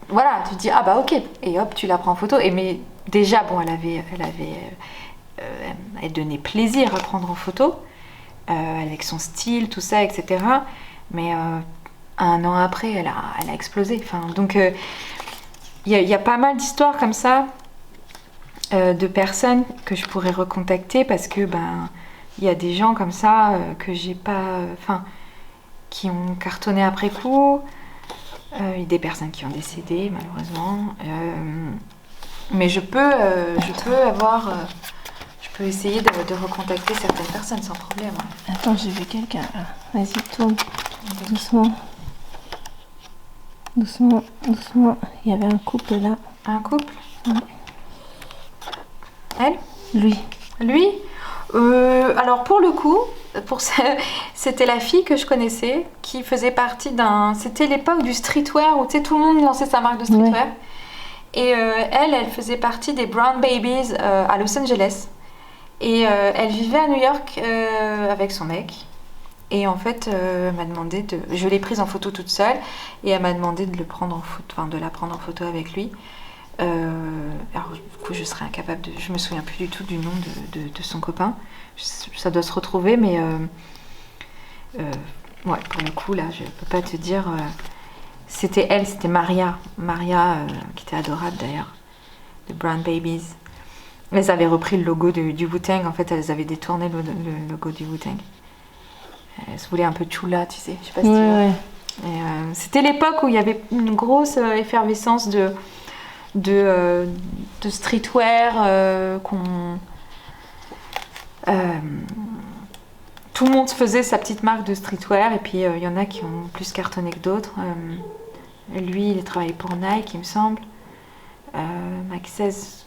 voilà, tu te dis ah bah ok, et hop, tu la prends en photo. Mais déjà, bon, elle donnait plaisir à prendre en photo, avec son style, tout ça, etc. Mais un an après, elle a explosé. Enfin, donc, il y a pas mal d'histoires comme ça, de personnes que je pourrais recontacter parce que, il y a des gens comme ça que j'ai pas... qui ont cartonné après coup. Il y a des personnes qui ont décédé, malheureusement. Mais je peux essayer de recontacter certaines personnes sans problème. Attends, j'ai vu quelqu'un là. Vas-y, tourne. Doucement. Doucement. Il y avait un couple là. Un couple ? Ouais. Elle ? Lui. Alors pour le coup, c'était la fille que je connaissais qui faisait partie c'était l'époque du streetwear où tout le monde lançait sa marque de streetwear. Ouais. Et elle faisait partie des Brown Babies à Los Angeles. Et elle vivait à New York avec son mec. Et en fait, elle m'a demandé je l'ai prise en photo toute seule et elle m'a demandé de la prendre en photo avec lui. Alors du coup, je serais incapable je me souviens plus du tout du nom de son copain. Ça doit se retrouver, mais ouais, pour le coup là, je peux pas te dire. C'était Maria, qui était adorable d'ailleurs, de Brown Babies. Elles avaient repris le logo du Wu-Tang, en fait elles avaient détourné le logo du Wu-Tang. Elle se voulait un peu chula, tu sais. Je sais pas si tu Ouais, vois. ouais. Et, c'était l'époque où il y avait une grosse effervescence de streetwear tout le monde faisait sa petite marque de streetwear et puis il y en a qui ont plus cartonné que d'autres. Lui, il a travaillé pour Nike, il me semble. Mike 16,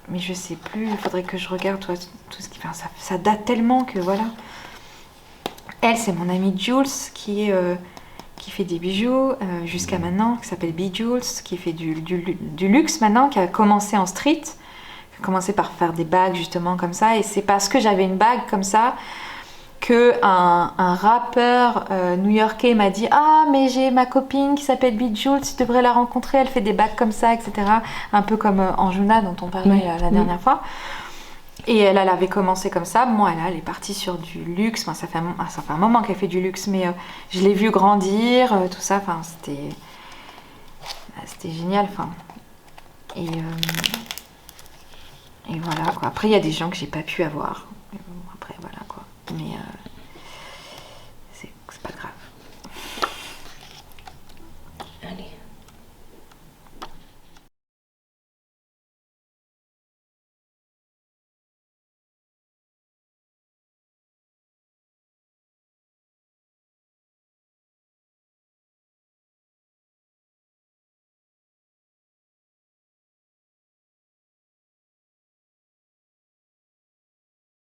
mais je sais plus. Il faudrait que je regarde tout ce qui. Enfin, ça date tellement que voilà. Elle, c'est mon amie Jules qui fait des bijoux jusqu'à maintenant, qui s'appelle B Jules, qui fait du luxe maintenant, qui a commencé en street. Commencé par faire des bagues justement comme ça, et c'est parce que j'avais une bague comme ça que un rappeur new-yorkais m'a dit ah mais j'ai ma copine qui s'appelle Bee Jules, tu devrais la rencontrer, elle fait des bagues comme ça, etc. Un peu comme Anjuna dont on parlait la dernière fois. Et elle avait commencé comme ça. Moi, elle est partie sur du luxe. Enfin, ça fait un moment qu'elle fait du luxe, mais je l'ai vue grandir, tout ça. Enfin, c'était génial. Enfin, et voilà quoi. Après, il y a des gens que j'ai pas pu avoir. Après, voilà quoi. Mais